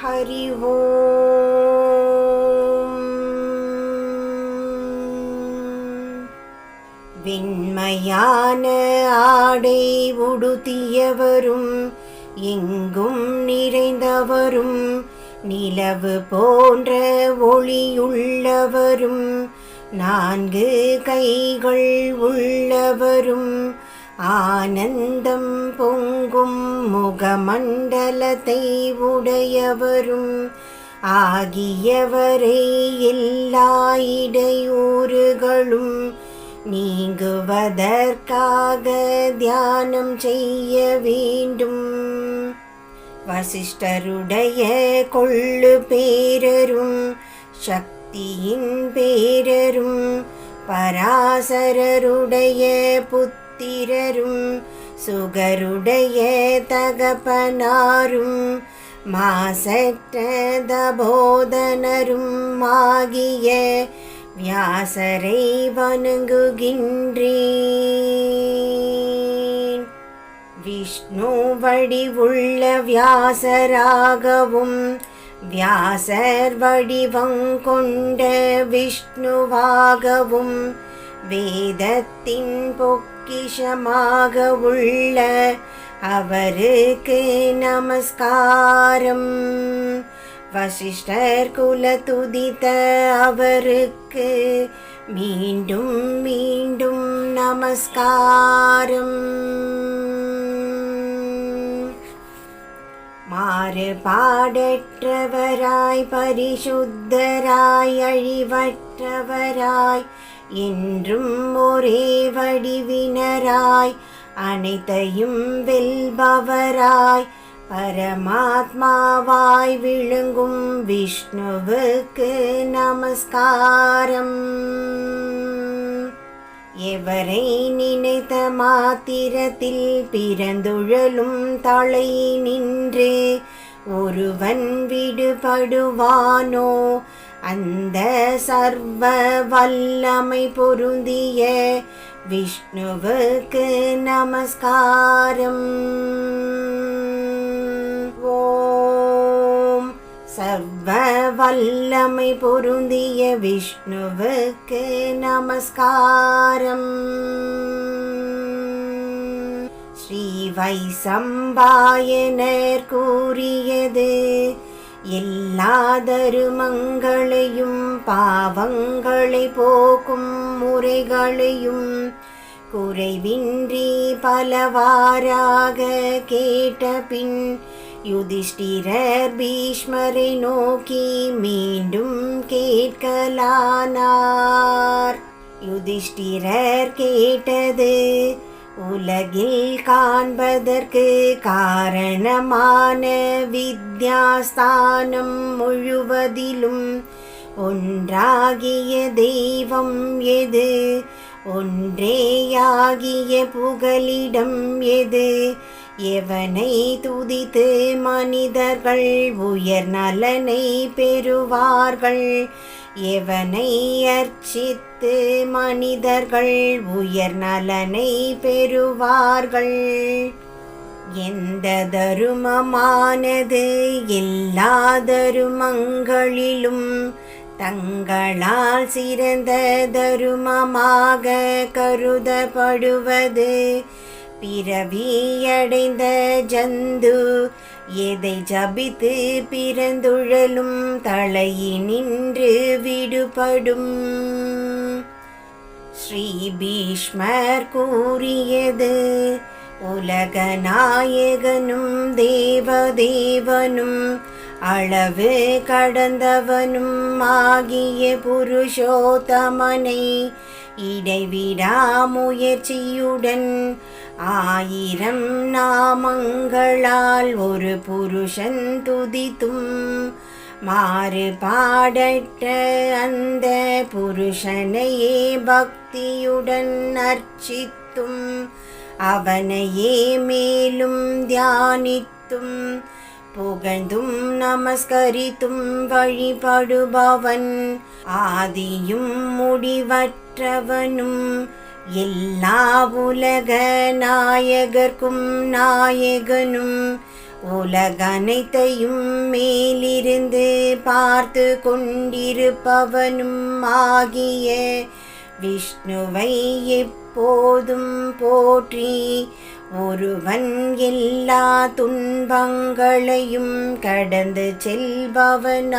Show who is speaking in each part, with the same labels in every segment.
Speaker 1: ஹரி ஓம். வெண்மையான ஆடை உடுத்தியவரும் எங்கும் நிறைந்தவரும் நிலவு போன்ற ஒளியுள்ளவரும் நான்கு கைகள் உள்ளவரும் ஆனந்தம் பொங்கும் முகமண்டலத்தை உடையவரும் ஆகியவரை எல்லா இடையூறுகளும் நீங்குவதற்காக தியானம் செய்ய வேண்டும். வசிஷ்டருடைய கொள்ளு பேரரும் சக்தியின் பேரரும் பராசரருடைய புத்திரரும் சுகருடைய தகப்பனாரும் மாசற்ற தபோதனரும் ஆகிய வியாசரை வணங்குகின்றேன். விஷ்ணு வடிவுள்ள வியாசராகவும் வியாசர் வடிவங்கொண்ட விஷ்ணுவாகவும் வேதத்தின் பொக்கிஷமாக உள்ள அவருக்கு நமஸ்காரம். வசிஷ்டர் குலதுதித்த அவருக்கு மீண்டும் மீண்டும் நமஸ்காரம். மாறுபாடற்றவராய் பரிசுத்தராய் அழிவற்றவராய் என்றும் ஒரே வடிவினராய் அனைத்தையும் வெல்பவராய் பரமாத்மாவாய் விளங்கும் விஷ்ணுவுக்கு நமஸ்காரம். எவரை நினைத்த மாத்திரத்தில் பிறந்துழலும் தலை நின்று ஒருவன் விடுபடுவானோ அந்த சர்வ வல்லமை பொருந்திய விஷ்ணுவுக்கு நமஸ்காரம். ஓம். சர்வ வல்லமை பொருந்திய விஷ்ணுவுக்கு நமஸ்காரம். ஸ்ரீ வைசம்பாயனர் கூறியது எல்லா தருமங்களையும் பாவங்களை போக்கும் முறைகளையும் குறைவின்றி பலவாறாக கேட்ட பின் யுதிஷ்டிரர் பீஷ்மரை நோக்கி மீண்டும் கேட்கலானார். யுதிஷ்டிரர் கேட்டது உலகில் காண்பதற்கு காரணமான வித்யாஸ்தானம் முழுவதிலும் ஒன்றாகிய தெய்வம் எது, ஒன்றேயாகிய புகலிடம் எது, எவனை துதித்து மனிதர்கள் உயர் நலனை பெறுவார்கள், எவனை அர்ச்சித்து மனிதர்கள் உயர் நலனை பெறுவார்கள், எந்த தருமமானது எல்லா தருமங்களிலும் தங்களால் சிறந்த தருமமாக கருதப்படுவது, பிறவியடைந்த ஜந்து எதை ஜபித்து பிறந்துழலும் தலையினின்று விடுபடும். ஸ்ரீ பீஷ்மர் கூறியது உலகநாயகனும் தேவதேவனும் அளவு கடந்தவனும் ஆகிய புருஷோத்தமனை இடைவிடா முயற்சியுடன் 1000 நாமங்களால் ஒரு புருஷன் துதித்தும் மாறுபாடற்ற அந்த புருஷனையே பக்தியுடன் அர்ச்சித்தும் அவனையே மேலும் தியானித்தும் புகழ்ந்தும் நமஸ்கரித்தும் வழிபடுபவன் ஆதியும் முடிவற்றவனும் எல்லா உலக நாயகர்க்கும் நாயகனும் உலகனைத்தையும் மேலிருந்து பார்த்து கொண்டிருப்பவனும் ஆகிய விஷ்ணுவை எப்போதும் போற்றி ஒருவன் எல்லா துன்பங்களையும் கடந்து செல்பவனாவான்.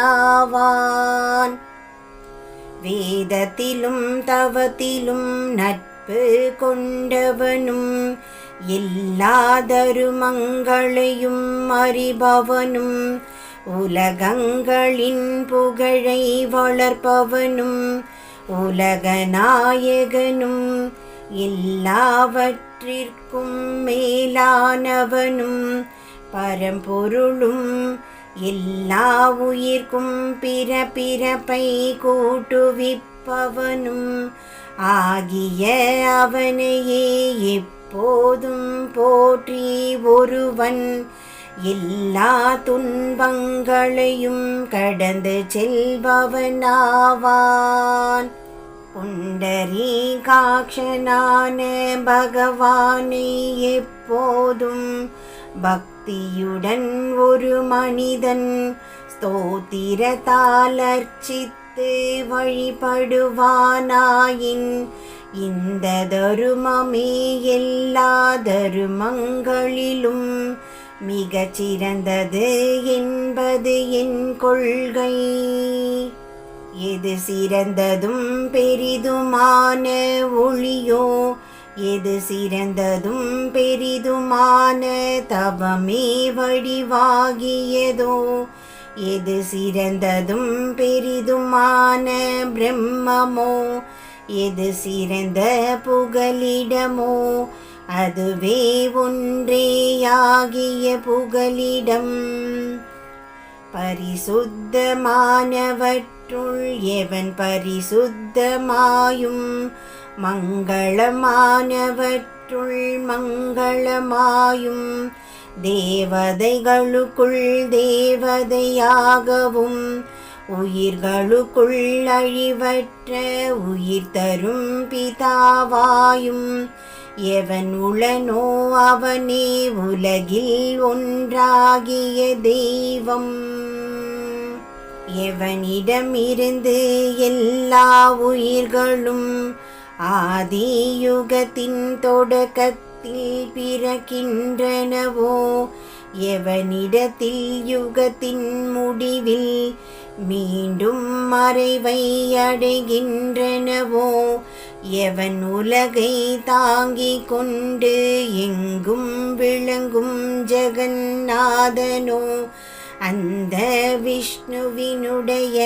Speaker 1: வேதத்திலும் தவத்திலும் நட்பு கொண்டவனும் எல்லா தருமங்களையும் அறிபவனும் உலகங்களின் புகழை வளர்ப்பவனும் உலகநாயகனும் எல்லாவற்றிற்கும் மேலானவனும் பரம்பொருளும் எல்லா உயிர்க்கும் பிறப்பை கூட்டுவிப்பவனும் ஆகிய அவனையே எப்போதும் போற்றி ஒருவன் எல்லா துன்பங்களையும் கடந்து செல்பவனாவான். புண்டரீகாட்சனான பகவானை எப்போதும் பக்தியுடன் ஒரு மனிதன் ஸ்தோத்திரத்தால் அர்ச்சித்து வழிபடுவானாயின் இந்த தருமமே எல்லா தருமங்களிலும் மிகச் சிறந்தது என்பது என் கொள்கை. எது சிறந்ததும் பெரிதுமான ஒளியோ, எது சிறந்ததும் பெரிதுமான தவமே வடிவாகியதோ, எது சிறந்ததும் பெரிதுமான பிரம்மமோ, எது சிறந்த புகலிடமோ, அதுவே ஒன்றேயாகிய புகலிடம். பரிசுத்தமானவற்றுள் எவன் பரிசுத்தமாயும் மங்களமானவற்றுள் மங்களமாயும் தேவதைகளுக்குள் தேவதையாகவும் உயிர்களுக்குள் அழிவற்ற உயிர் தரும் பிதாவாயும் எவன் உளனோ அவனே உலகில் ஒன்றாகிய தெய்வம். எவனிடமிருந்து எல்லா உயிர்களும் ஆதியுகத்தின் தொடக்கத்தில் பிறக்கின்றனவோ, எவனிடத்தில் யுகத்தின் முடிவில் மீண்டும் மறைவை அடைகின்றனவோ, எவன் உலகை தாங்கிக் கொண்டு எங்கும் விளங்கும் ஜெகந்நாதனோ, அந்த விஷ்ணுவினுடைய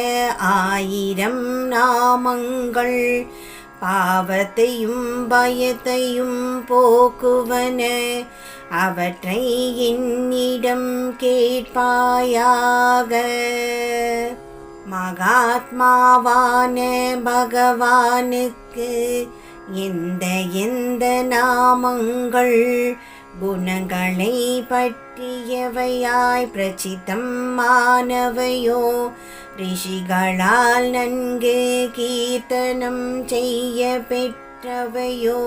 Speaker 1: 1000 நாமங்கள் பாவத்தையும் பயத்தையும் போக்குவன. அவற்றை என்னிடம் கேட்பாயாக. மகாத்மாவான பகவானுக்கு எந்த நாமங்கள் குணங்களை பற்றியவையாய் பிரசித்தம் ஆனவையோ, ரிஷிகளால் நன்கு கீர்த்தனம் செய்ய பெற்றவையோ,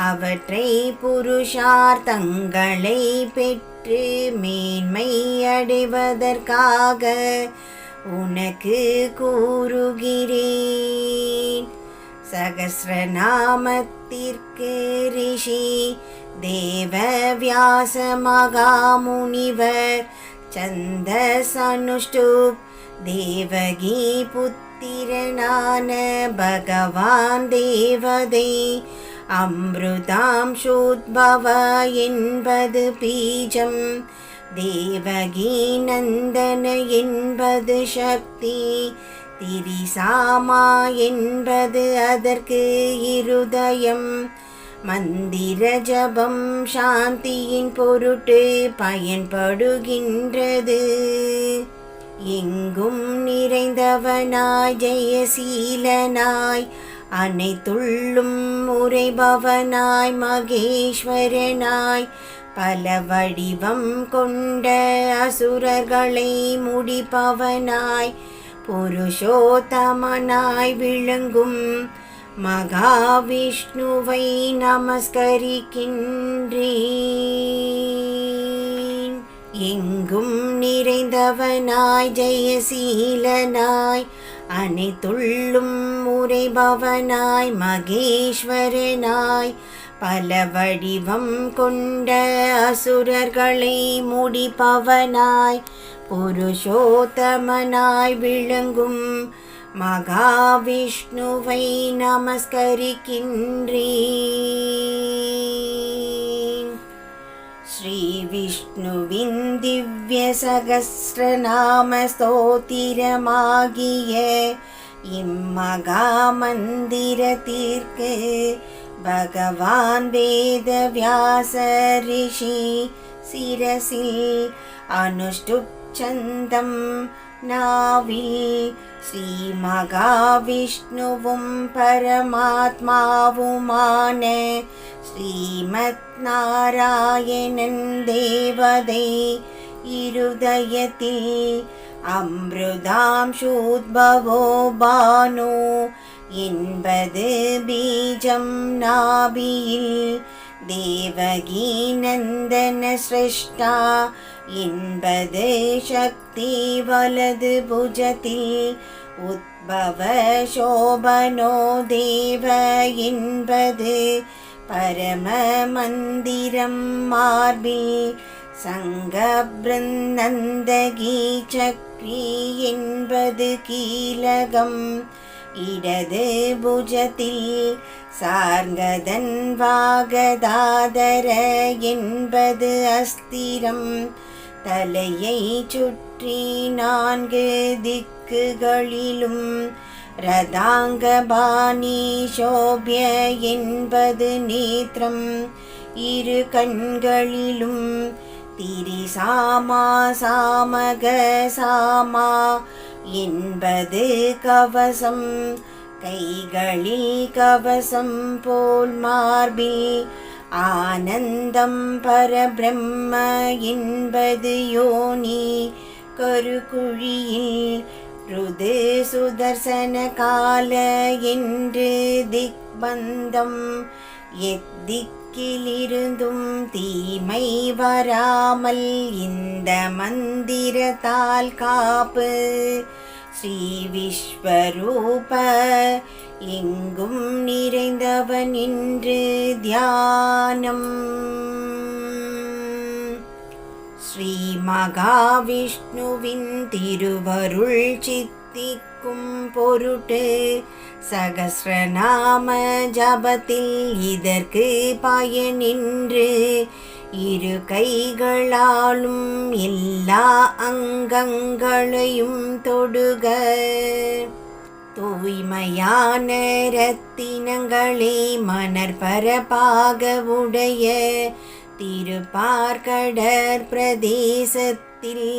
Speaker 1: அவற்றை புருஷார்த்தங்களை பெற்று மேன்மை அடைவதற்காக உனக்கு கூறுகிறேன். சகஸ்ரநாமத்திற்கு ரிஷி தேவவியாச மகாமுனிவர் சந்தசனுஷ்டுப் தேவகி புத்திரனான பகவான் தேவதை அம்ருதாம்சோத்பவ என்பது பீஜம், தேவகி நந்தன என்பது சக்தி, திரிசாமா என்பது அதற்கு இருதயம். மந்திர ஜபம் சாந்தியின் பொருட்டு பயன்படுகின்றது. எங்கும் நிறைந்தவனாய் ஜெயசீலனாய் அனைத்துள்ளும் உரைபவனாய் மகேஸ்வரனாய் பல வடிவம் கொண்ட அசுரர்களை முடிப்பவனாய் புருஷோத்தமனாய் விளங்கும் மகாவிஷ்ணுவை நமஸ்கரிக்கின்றேன். எங்கும் நிறைந்தவனாய் ஜெயசீலனாய் அனைத்துள்ளும் உரைபவனாய் மகேஸ்வரனாய் பல வடிவம் கொண்ட அசுரர்களை முடிப்பவனாய் புருஷோத்தமனாய் விளங்கும் மகாவிஷ்ணுவை நமஸ்கரிக்கின்றேன். ஸ்ரீ விஷ்ணுவின் திவ்ய சகஸ்ரநாம ஸ்தோத்திரமாகிய இம்மகா மந்திரத்திற்கு பகவான் வேதவியாச ரிஷி சிரசில் அனுஷ்டுப் சந்தம் நாவில் ஸ்ரீ மகாவிஷ்ணுவும் பரமாத்மாவுமான ஸ்ரீமத் நாராயணன் தேவதை இருதயத்தில் அம்ருதாம்சூத்பவோ பானு என்பது பீஜம் நாபியில் தேவகி நந்தன சிருஷ்டா என்பது சக்தி வலது புஜத்தில் உத்பவ சோபனோ தேவ என்பது பரம மந்திரம் மார்பில் சங்க பிருந்தந்தகி சக்ரி என்பது கீலகம் இடது புஜத்தில் சார்கதன் வாகதாதர என்பது அஸ்திரம் தலையை சுற்றி 4 திக்குகளிலும் ரதாங்கபாணி சோபிய என்பது நேத்திரம் 2 கண்களிலும் திரிசாமா சாமக சாமா என்பது கவசம் கைகளில் கவசம் போல் மார்பில் ஆனந்தம் பரபிரம்ம என்பது யோனி கருக்குழியில் ருது சுதர்சன கால என்று திக்பந்தம் எத்திக்கிலிருந்தும் தீமை வராமல் இந்த மந்திரத்தால் காப்பு ஸ்ரீ விஸ்வரூப எங்கும் நிறைந்தவன் என்று தியானம். ஸ்ரீ மகாவிஷ்ணுவின் திருவருள் சித்திக்கும் பொருட்டு சகஸ்ரநாம ஜபத்தில் இதற்கு பயனின்று 2 கைகளாலும் எல்லா அங்கங்களையும் தொடுக. தூய்மையான ரத்தினங்களே மணற்பரப்பாக உடைய திருப்பார்கடற் பிரதேசத்தில்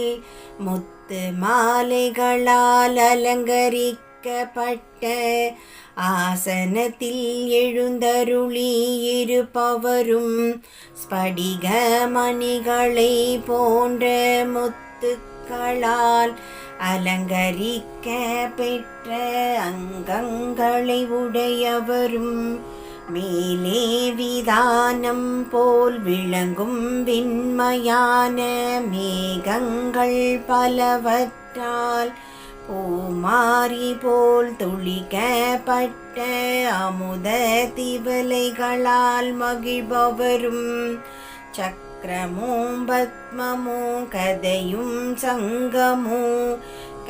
Speaker 1: முத்து மாலைகளால் அலங்கரிக்கப்பட்ட ஆசனத்தில் எழுந்தருளி இருப்பவரும் ஸ்படிக மணிகளை போன்ற முத்துக்களால் அலங்கரிக்க பெற்ற அங்கங்களை உடையவரும் மேலே விதானம் போல் விளங்கும் விண்மையான மேகங்கள் பலவற்றால் பூமாரி போல் துளிக்கப்பட்ட அமுத திவலைகளால் மகிழ்பவரும் சக்கரமும் பத்மமும் கதையும் சங்கமும்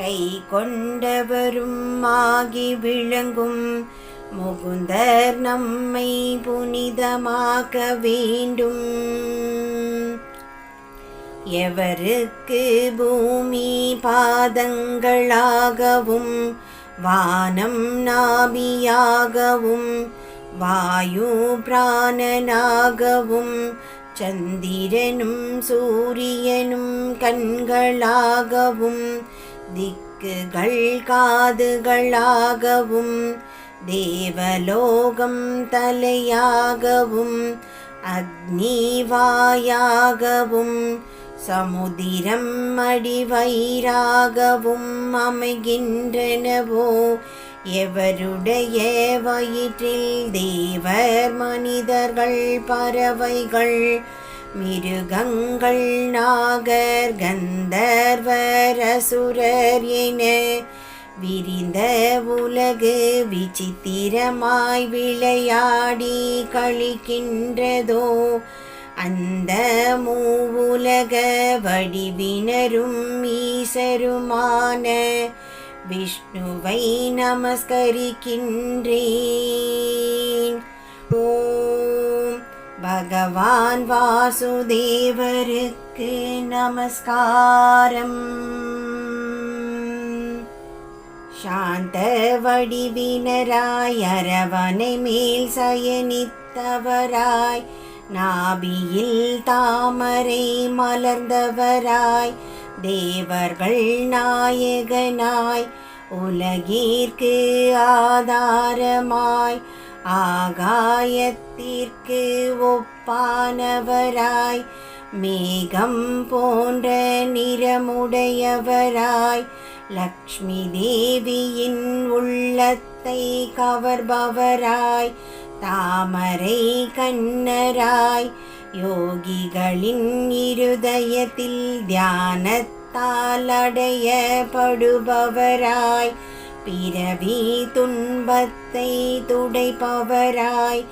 Speaker 1: கை கொண்டவரும் ஆகி விளங்கும் முகுந்தர் நம்மை புனிதமாக்க வேண்டும். எவருக்கு பூமி பாதங்களாகவும் வானம் நாபியாகவும் வாயு பிராணனாகவும் சந்திரனும் சூரியனும் கண்களாகவும் திக்குகள் காதுகளாகவும் தேவலோகம் தலையாகவும் அக்னி வாயாகவும் சமுதிரம் அடிவயிறாகவும் அமைகின்றனவோ எவருடைய வயிற்றில் தேவர் மனிதர்கள் பறவைகள் மிருகங்கள் நாகர் கந்தர்வர் அசுரர் என விரிந்த உலகு விசித்திரமாய் விளையாடி கழிக்கின்றதோ அந்த மூவுலக வடிவினரும் ஈசருமான விஷ்ணுவை நமஸ்கரிக்கின்றேன். ஓம் பகவான் வாசுதேவருக்கு நமஸ்காரம். சாந்த வடிவினராய் அரவணை மேல் சயனித்தவராய் நாபியில் தாமரை மலர்ந்தவராய் தேவர்கள் நாயகனாய் உலகிற்கு ஆதாரமாய் ஆகாயத்திற்கு ஒப்பானவராய் மேகம் போன்ற நிறமுடையவராய் லக்ஷ்மி தேவியின் உள்ளத்தை கவர்பவராய் தாமரை கண்ணராய் யோகிகளின் இருதயத்தில் தியானத்தால் அடையப்படுபவராய் பிறவி துன்பத்தை துடைப்பவராய்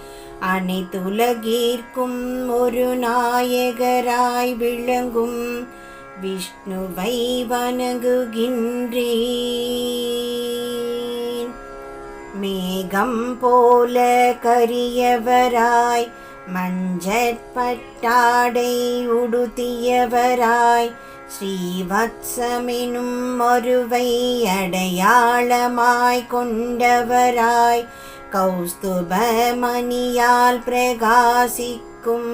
Speaker 1: அனைத்துலகிற்கும் ஒரு நாயகராய் விளங்கும் விஷ்ணுவை வணங்குகின்றேன். மேகம் போல கரியவராய் மஞ்சட்பட்டாடை உடுத்தியவராய் ஸ்ரீவத்சமெனும் ஒருவை அடையாளமாய் கொண்டவராய் கௌஸ்துபமணியால் பிரகாசிக்கும்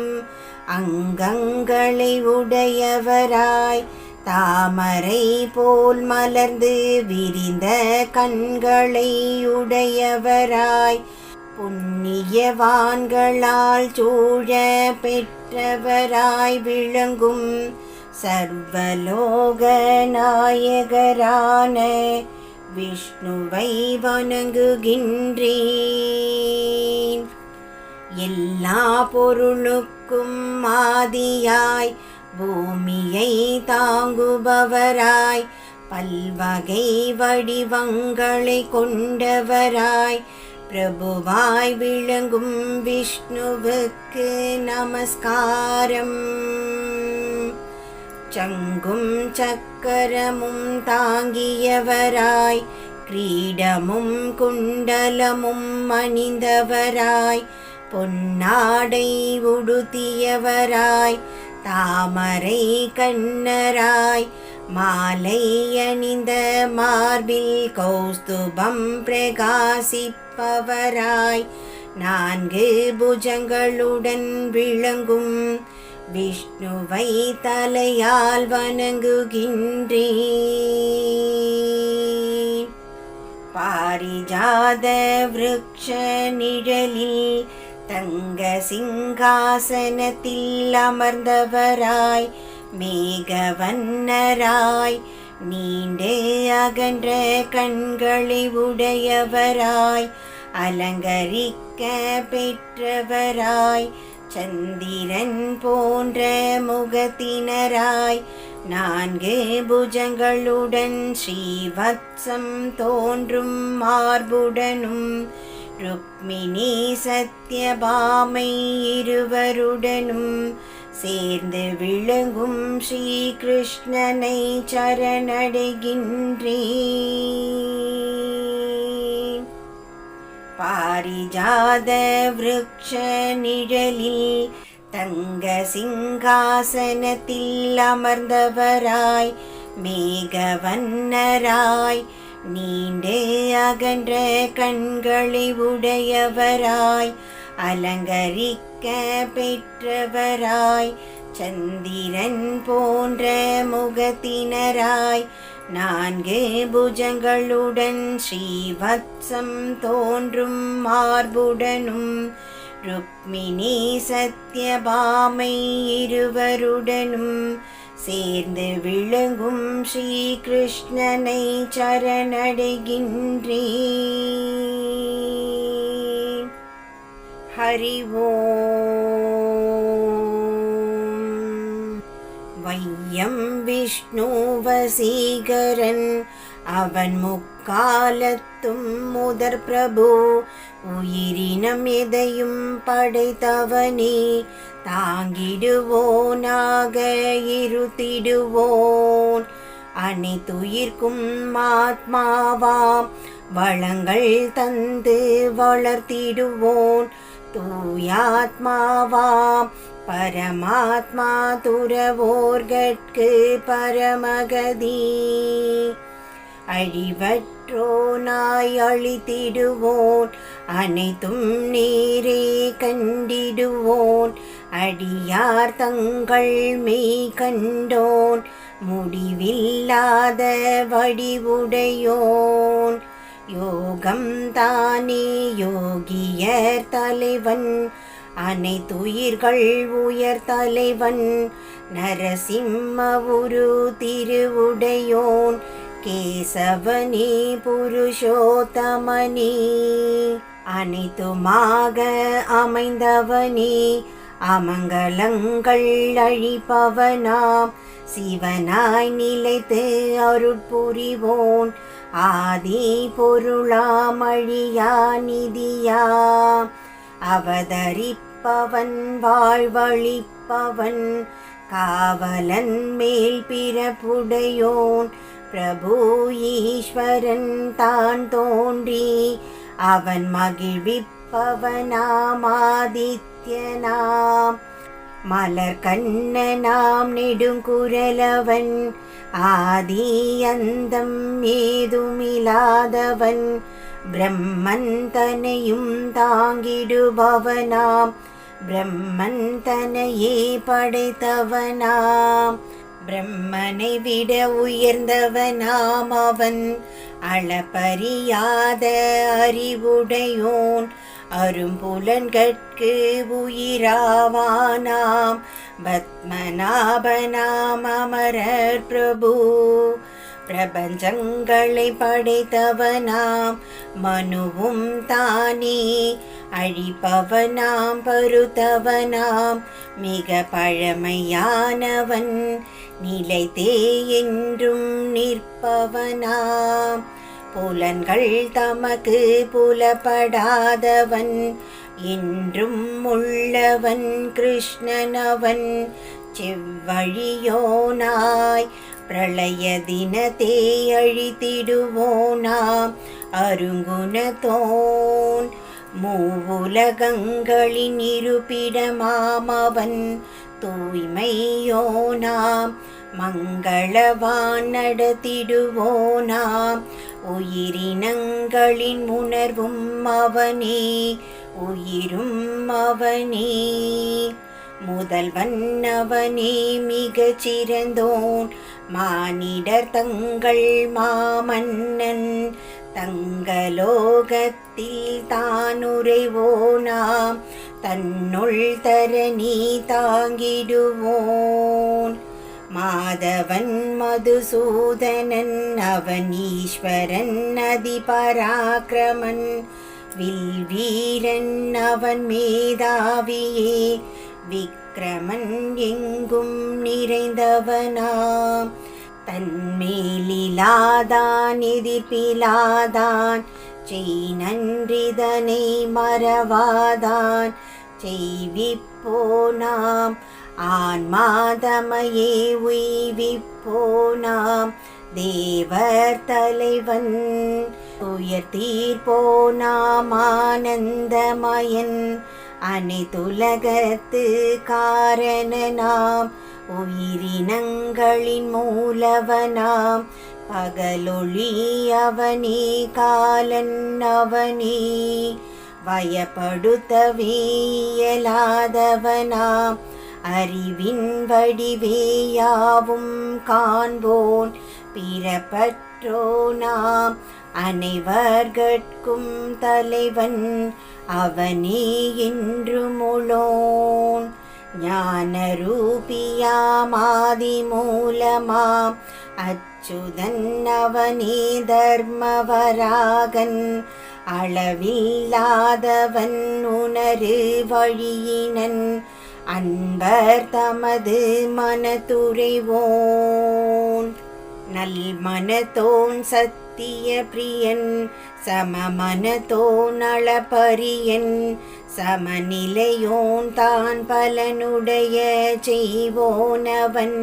Speaker 1: அங்கங்களை உடையவராய் தாமரை போல் மலர்ந்து விரிந்த கண்களை உடையவராய் புண்ணியவான்களால் சூழ பெற்றவராய் விளங்கும் சர்வலோக நாயகரான விஷ்ணுவை வணங்குகின்றேன். எல்லா பொருளுக்கும் ஆதியாய் பூமியை தாங்குபவராய் பல்வகை வடிவங்களை கொண்டவராய் பிரபுவாய் விளங்கும் விஷ்ணுவுக்கு நமஸ்காரம். சங்கும் சக்கரமும் தாங்கியவராய் கிரீடமும் குண்டலமும் அணிந்தவராய் பொன்னாடை உடுத்தியவராய் தாமரை கண்ணராய் மாலை அணிந்த மார்பில் கௌஸ்துபம் பிரகாசிப்பவராய் 4 புஜங்களுடன் விளங்கும் விஷ்ணுவை தலையால் வணங்குகின்றேன். பாரிஜாத விருக்ஷ நிழலில் தங்க சிங்காசனத்தில் அமர்ந்தவராய் மேகவண்ணராய் நீண்டு அகன்ற கண்களை உடையவராய் அலங்கரிக்க பெற்றவராய் சந்திரன் போன்ற முகத்தினராய் 4 புஜங்களுடன் ஸ்ரீவத்சம் தோன்றும் மார்புடனும் ருக்மிணி சத்யபாமை இருவருடனும் சேர்ந்து விளங்கும் ஸ்ரீ கிருஷ்ணனை சரணடைகின்றேன். பாரிஜாத விருக்ஷ நிழலில் தங்க சிங்காசனத்தில் அமர்ந்தவராய் மேகவண்ணராய் நீண்டு அகன்ற கண்களை உடையவராய் அலங்கரிக்க பெற்றவராய் சந்திரன் போன்ற முகத்தினராய் 4 புஜங்களுடன் ஸ்ரீவத்சம் தோன்றும் மார்புடனும் ருக்மிணி சத்யபாமை இருவருடனும் சேர்ந்து விளங்கும் ஸ்ரீ கிருஷ்ணனை சரணடைகின்றேன். ஹரி ஓம். வையம் விஷ்ணு வசீகரன் அவன் முக்காலத்தும் முதற் பிரபு. உயிரினம் எதையும் படைத்தவனே தாங்கிடுவோனாக இருத்திடுவோன். அனைத்துயிர்க்கும் ஆத்மாவாம் வளங்கள் தந்து வளர்த்திடுவோன். தூயாத்மாவாம் பரமாத்மா துறவோர்கட்கு பரமகதி. அழிவற்றோனாய் அழித்திடுவோன் அனைத்தும் நேரே கண்டிடுவோன். அடியார் தங்கள் மெய் கண்டோன் முடிவில்லாத வடிவுடையோன். யோகம் தானே யோகியர் தலைவன் அனைத்துயிர்கள் உயர் தலைவன். நரசிம்ம உரு திருவுடையோன் கேசவனே புருஷோத்தமனே. அனைத்துமாக அமைந்தவனே அமங்கலங்கள் அழிப்பவனாம். சிவனாய் நிலைத்து அருட்புரிவோன் ஆதி பொருளாம் அழியா நிதியாம். அவதரிப்பவன் வாழ்வழிப்பவன் காவலன் மேல் பிறப்புடையோன். பிரபு ஈஸ்வரன் தான் தோன்றி அவன் மகிழ்விப்பவனாம் ஆதித்யனாம். மலர் கண்ணனாம் நெடுங்குரலவன் ஆதி அந்தம் ஏதுமில்லாதவன். பிரம்மன் தனையும் தாங்கிடுபவனாம் பிரம்மன் தனையே படைத்தவனாம். பிரம்மனை விட உயர்ந்தவனாம் அவன் அளப்பரியாத அறிவுடையோன். அரும்புலன்கட்கு உயிராவானாம் பத்மநாபனாம் அமரர் பிரபு. பிரபஞ்சங்களை படைத்தவனாம் மனுவும் தானே அழிப்பவனாம் பருத்தவனாம். மிக பழமையானவன் நிலைத்தே என்றும் நிற்பவனாம். புலன்கள் தமக்கு புலப்படாதவன் என்றும் உள்ளவன் கிருஷ்ணனவன். செவ்வழியோனாய் பிரளய தினத்தே அழித்திடுவோனாம் அருங்குணத்தோன். மூவுலகங்களின் இருப்பிடமாம் அவன் தூய்மையோனாம் மங்களவான் நடத்திடுவோனாம். உயிரினங்களின் உணர்வும் அவனே உயிரும் அவனே. முதல்வன் அவனே மிகச் சிறந்தோன் மானிடர் தங்கள் மாமன்னன். தங்கலோகத்தில் தானுரைவோனாம் தன்னுள் தரணி தாங்கிடுவோன். மாதவன் மதுசூதனன் அவன் ஈஸ்வரன் அதிபராக்கிரமன். வில்வீரன் அவன் மேதாவியே விக்ரமன் எங்கும் நிறைந்தவனாம். தன்மேலிலாதான் எதிர்ப்பிலாதான் செய் நன்றிதனை மறவாதான். செய்விப்போனாம் ஆன்மாதமையே உய்விப்போனாம் தேவர் தலைவன். உயர்த்தீர்ப்போனாம் ஆனந்தமயன் அனைத்துலகத்து காரணனாம். உயிரினங்களின் மூலவனாம் பகலொளி அவனே காலன் அவனே. வயப்படுத்தவே இயலாதவனாம் அறிவின் வடிவேயாவும் காண்போன். பிறப்பற்றோனாம் அனைவர்கட்கும் தலைவன் அவனே என்று முளோன். ஞானரூபியாமாதிமூலமாம் அச்சுதன் அவனே தர்மவராகன் அளவில்லாதவன் உணரு வழியினன் அன்பர் தமது மனத்துறைவோன் நல்மனத்தோன் சத்திய பிரியன் சமமனத்தோன் அளப்பரியன் சமநிலையோன் தான் பலனுடைய செய்வோனவன்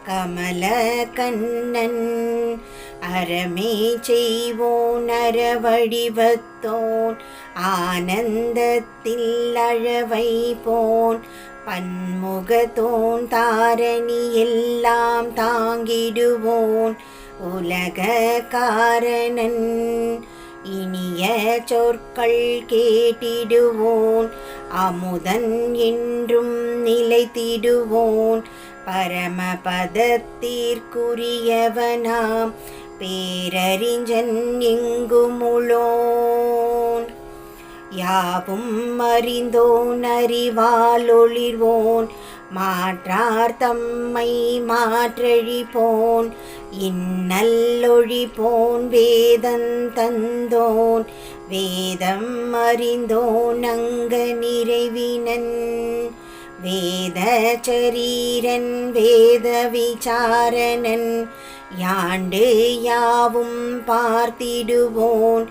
Speaker 1: கமல கண்ணன் அறமே செய்வோன் அறவடிவத்தோன் ஆனந்தத்தில் அழவைப்போன் பன்முகத்தோன் தாரணி எல்லாம் தாங்கிடுவோன் உலக காரணன் இனிய சொற்கள் கேட்டிடுவோன் அமுதன் என்றும் நிலைத்திடுவோன் பரமபதத்திற்குரியவனாம் பேரறிஞன் எங்குமுளோன் யாவும் அறிந்தோன் அறிவால் ஒளிர்வோன் மாற்றார் தம்மை மாற்றழிப்போன் இன்னல்லொழிப்போன் வேதம் தந்தோன் வேதம் அறிந்தோன் அங்க நிறைவினன் வேத சரீரன் வேத விசாரணன் யாண்டு யாவும் பார்த்திடுவோன்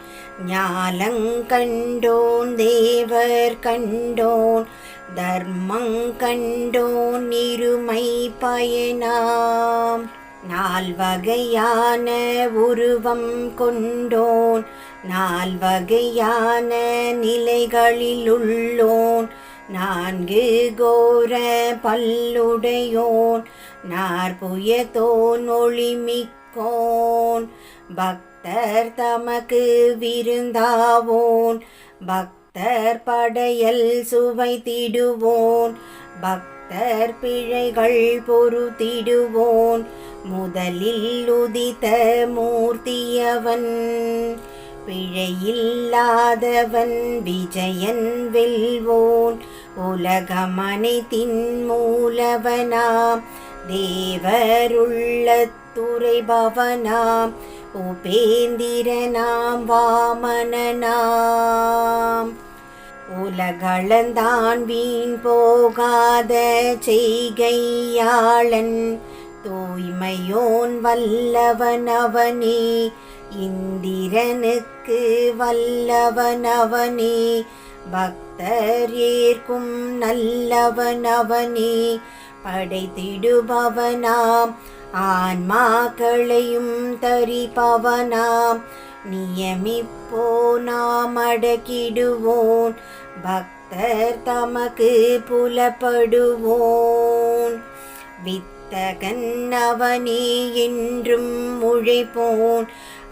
Speaker 1: ஞாலங்கண்டோன் தேவர் கண்டோன் தர்மங்கண்டோன் இருமை பயனாம் நால்வகையான உருவம் கொண்டோன் நால்வகையான நிலைகளிலுள்ளோன் நான்கு கோர பல்லுடையோன் நாற்புயத்தோன் ஒளிமிக்கோன் பக்தர் தமக்கு விருந்தாவோன் பக்தர் படையல் சுவைத்திடுவோன் பக்தர் பிழைகள் பொறுத்திடுவோன் முதலில் உதித்த மூர்த்தியவன் பிழையில்லாதவன் விஜயன் வெல்வோன் உலகமனைத்தின் மூலவனாம் தேவருள்ளத்துறைபவனாம் உபேந்திரனாம் வாமனனாம் உலகளந்தான் வீண் போகாத செய்கையாளன் தூய்மையோன் வல்லவனவனே இந்திரனுக்கு வல்லவனவனே பக்தர் ஏற்கும் நல்லவனவனே படைத்திடுபவனாம் ஆன்மாக்களையும் தரிப்பவனாம் நியமிப்போ நாம் அடக்கிடுவோன் பக்தர் தமக்கு புலப்படுவோன் வித்தகன் அவனே என்றும் உழைப்போன்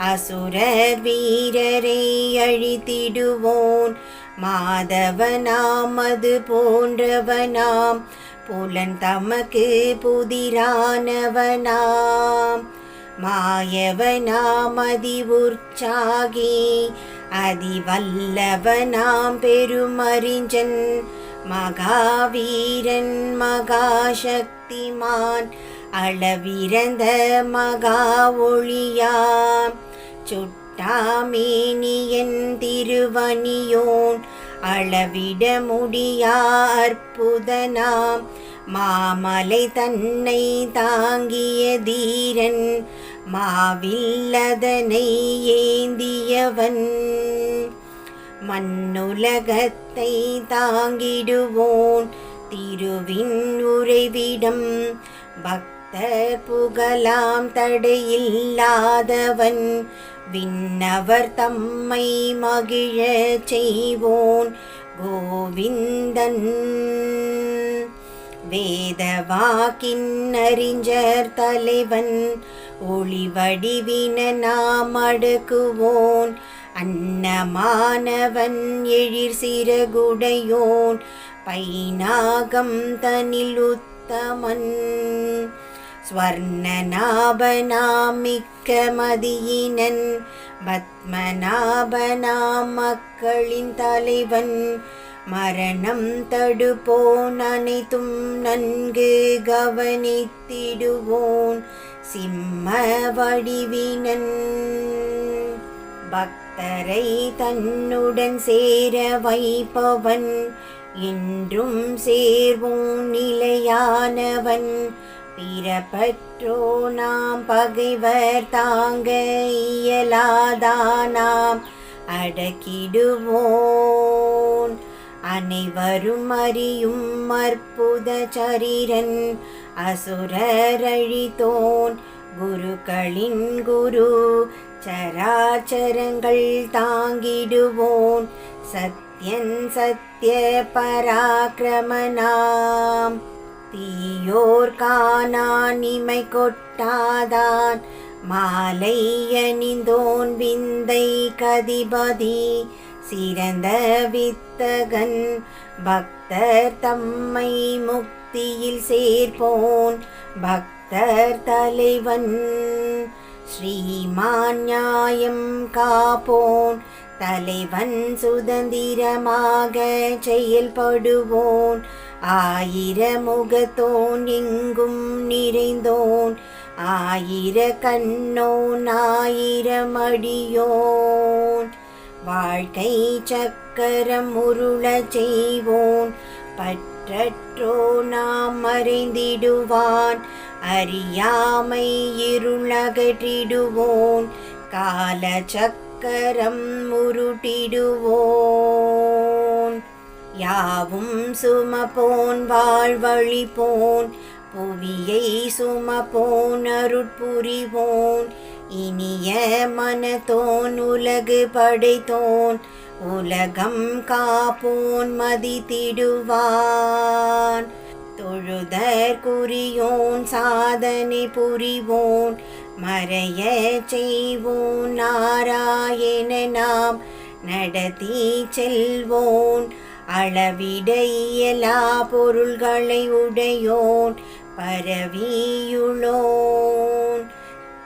Speaker 1: அசுரர் வீரரை அழித்திடுவோன் மாதவனாம் அது போன்றவனாம் புலன் தமக்கு புதிரானவனாம் மாயவனாம் அதி உற்சாகி அதிவல்லவனாம் பெருமறிஞன் மகாவீரன் மகாசக்திமான் அளவிறந்த மகா ஒளியாம் சுட்டாமேனியன் திருவணியோன் அளவிட முடியா அற்புதனாம் மாமலை தன்னை தாங்கிய தீரன் மாவில்லதனை ஏந்தியவன் மண்ணுலகத்தை தாங்கிடுவோன் திருவின் உறைவிடம் பக்தர் புகழாம் தடையில்லாதவன் விண்ணவர் தம்மை மகிழச் செய்வோன் கோவிந்தன் வேதவாக்கின் அறிஞர் தலைவன் ஒளிவடிவின நாம் அடக்குவோன் அன்னமானவன் எழிற் சிறகுடையோன் பைநாகம் தனில் உத்தமன் ஸ்வர்ணநாபனாம் மிக்க மதியினன் பத்மநாபனாம் மக்களின் தலைவன் மரணம் தடுப்போன் அனைத்தும் நன்கு கவனித்திடுவோன் சிம்ம வடிவினன். பக்தரை தன்னுடன் சேர வைப்பவன் என்றும் சேர்வோன் நிலையானவன். பிறப்பற்றோ நாம் பகைவர் தாங்க இயலாதானாம் அடக்கிடுவோன். அனைவரும் அறியும் அற்புத சரீரன் அசுரரழித்தோன் குருக்களின் குரு. சராச்சரங்கள் தாங்கிடுவோன் சத்யன் சத்ய பராக்கிரமனாம். தீயோர் காணான் இமை கொட்டாதான் மாலை அணிந்தோன் விந்தை கதிபதி. சிறந்த வித்தகன் பக்தர் தம்மை முக்தியில் சேர்ப்போன் பக்தர் தலைவன். ஸ்ரீமான் நியாயம் காப்போன் தலைவன் சுதந்திரமாக செயல்படுவோன். ஆயிரமுகத்தோன் எங்கும் நிறைந்தோன் ஆயிர கண்ணோன் ஆயிரமடியோன். வாழ்க்கை சக்கரம் உருளச் செய்வோன் பற்றற்றோ நாம் மறைந்திடுவான். அறியாமை இருளகற்றிடுவோன் கால சக்கரம் உருட்டிடுவோன். யாவும் சுமப்போன் வாழ்வழிப்போன் புவியை சுமப்போன் அருட்புரிவோன். இனிய மனத்தோன் உலகு படைத்தோன் உலகம் காப்போன் மதித்திடுவான். தொழுதற்குரியோன் சாதனை புரிவோன் மறைய செய்வோன். நாராயண நாம் நடத்தி செல்வோன் அளவிட இயலா பொருள்களை உடையோன் பரவியுளோன்.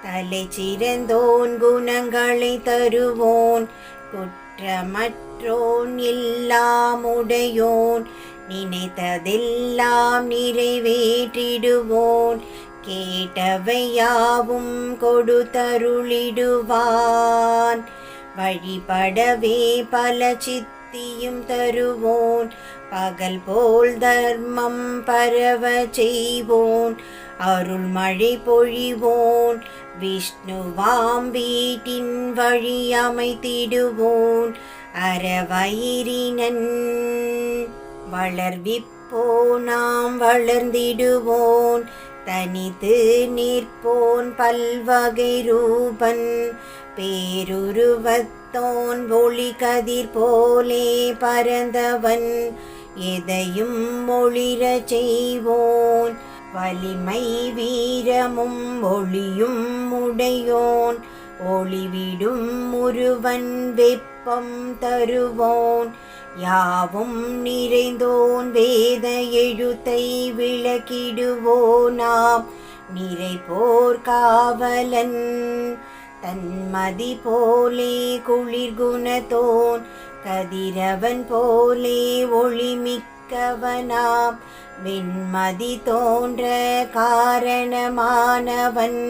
Speaker 1: தலை சிறந்தோன் குணங்களை தருவோன் குற்றமற்றோன் எல்லாம் உடையோன். நினைத்ததெல்லாம் நிறைவேற்றிடுவோன் கேட்டவையாவும் கொடுத்தருளிடுவான். வழிபடவே பல சித்தியும் தருவோன் பகல் போல் தர்மம் பரவ செய்வோன். அருள்மழை பொழிவோன் விஷ்ணுவாம் வீட்டின் வழி அமைத்திடுவோன் அறவயிரினன். வளர்விப்போ நாம் வளர்ந்திடுவோன் தனித்து நிற்போன் பல்வகை ரூபன். பேருருவத்தோன் ஒளி கதிர் போலே பரந்தவன் எதையும் ஒளிர செய்வோன். வலிமை வீரமும் ஒளியும் உடையோன் ஒளிவிடும் முருவன் வெப்பம் தருவோன். யாவும் நிறைந்தோன் வேத எழுத்தை விளக்கிடுவோனாம் நிறைபோர் காவலன். தன்மதி போலே குளிர்குணத்தோன் கதிரவன் போலே ஒளிமிக்கவனாம். வெண்மதி தோன்ற காரணமானவன்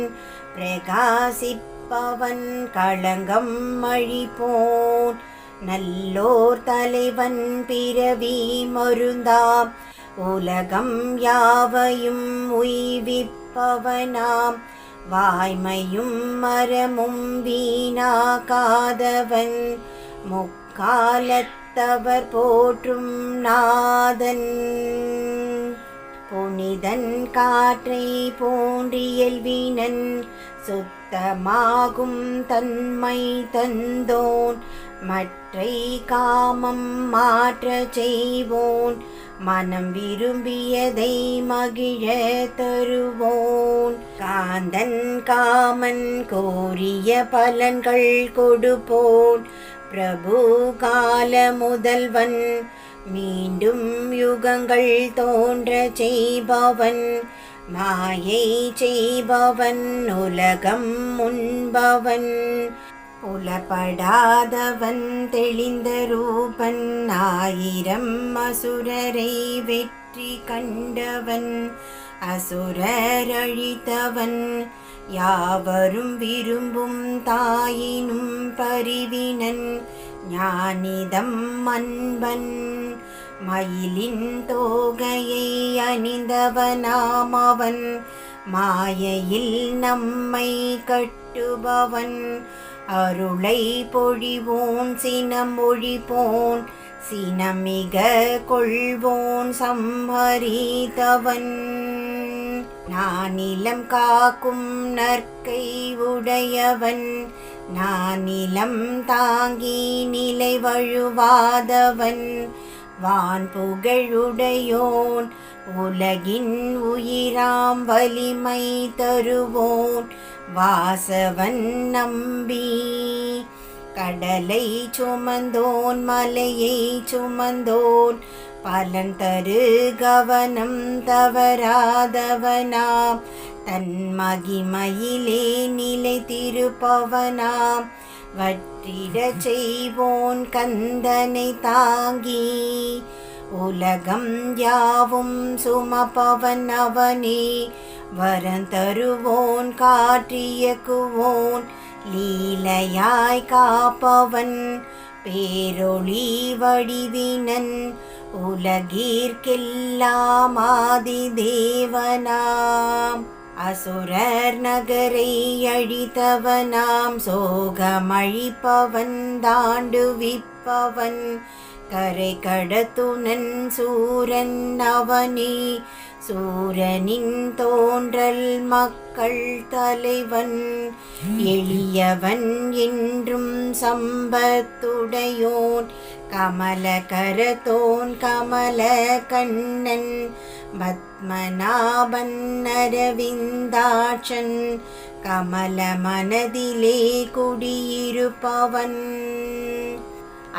Speaker 1: பிரகாசிப்பவன் களங்கம் அழிப்போன். நல்லோர் தலைவன் பிறவி மருந்தாம் உலகம் யாவையும் உய்விப்பவனாம். வாய்மையும் மரமும் வீணாகாதவன் முக்காலத்தவர் போற்றும் நாதன். புனிதன் காற்றை போன்றியல்வினன் சுத்தமாகும் தன்மை தந்தோன். மற்றை காமம் மாற்ற செய்வோன் மனம் விரும்பியதை மகிழ தருவோன். காந்தன் காமன் கோரிய பலன்கள் கொடுப்போன் பிரபு கால முதல்வன். மீண்டும் யுகங்கள் தோன்ற செய்பவன் மாயை செய்பவன் உலகம் முன்பவன். புலப்படாதவன் தெளிந்த ரூபன் ஆயிரம் அசுரரை வெற்றி கண்டவன் அசுரர் அழித்தவன் யாவரும் விரும்பும் தாயினும் பரிவினன் ஞானிதம் அன்பன் மயிலின் தோகையை அணிந்தவனாம் அவன் மாயையில் நம்மை கட்டுபவன் அருளை பொழிவோன் சினம் ஒழிப்போன் சினமிக கொள்வோன் சம்ஹரித்தவன் நானிலம் காக்கும் நற்கை உடையவன் நானிலம் தாங்கி நிலை வழுவாதவன் வான் புகழுடையோன் உலகின் உயிராம் வலிமை தருவோன் வாசவன் நம்பி கடலை சுமந்தோன் மலையை சுமந்தோன் பலன் தரு கவனம் தவறாதவனாம் தன் மகிமையிலே நிலை திருப்பவனாம் வற்றிடச் செய்வோன் கந்தனை தாங்கி உலகம் யாவும் சுமப்பவன் அவனே வரந்தருவோன் காற்றியக்குவோன் லீலையாய் காப்பவன் பேரொளி வடிவினன் உலகிற்கெல்லாம் ஆதி தேவனாம் அசுரர் நகரை அழித்தவனாம் சோகமழிப்பவன் தாண்டுவிப்பவன் கரை கடத்துனன் சூரன் அவனே சூரனின் தோன்றல் மக்கள் தலைவன் எளியவன் என்றும் சம்பத்துடையோன் கமலகரத்தோன் கமல கண்ணன் பத்மநாபன் அரவிந்தாட்சன் கமல மனதிலே குடியிருப்பவன்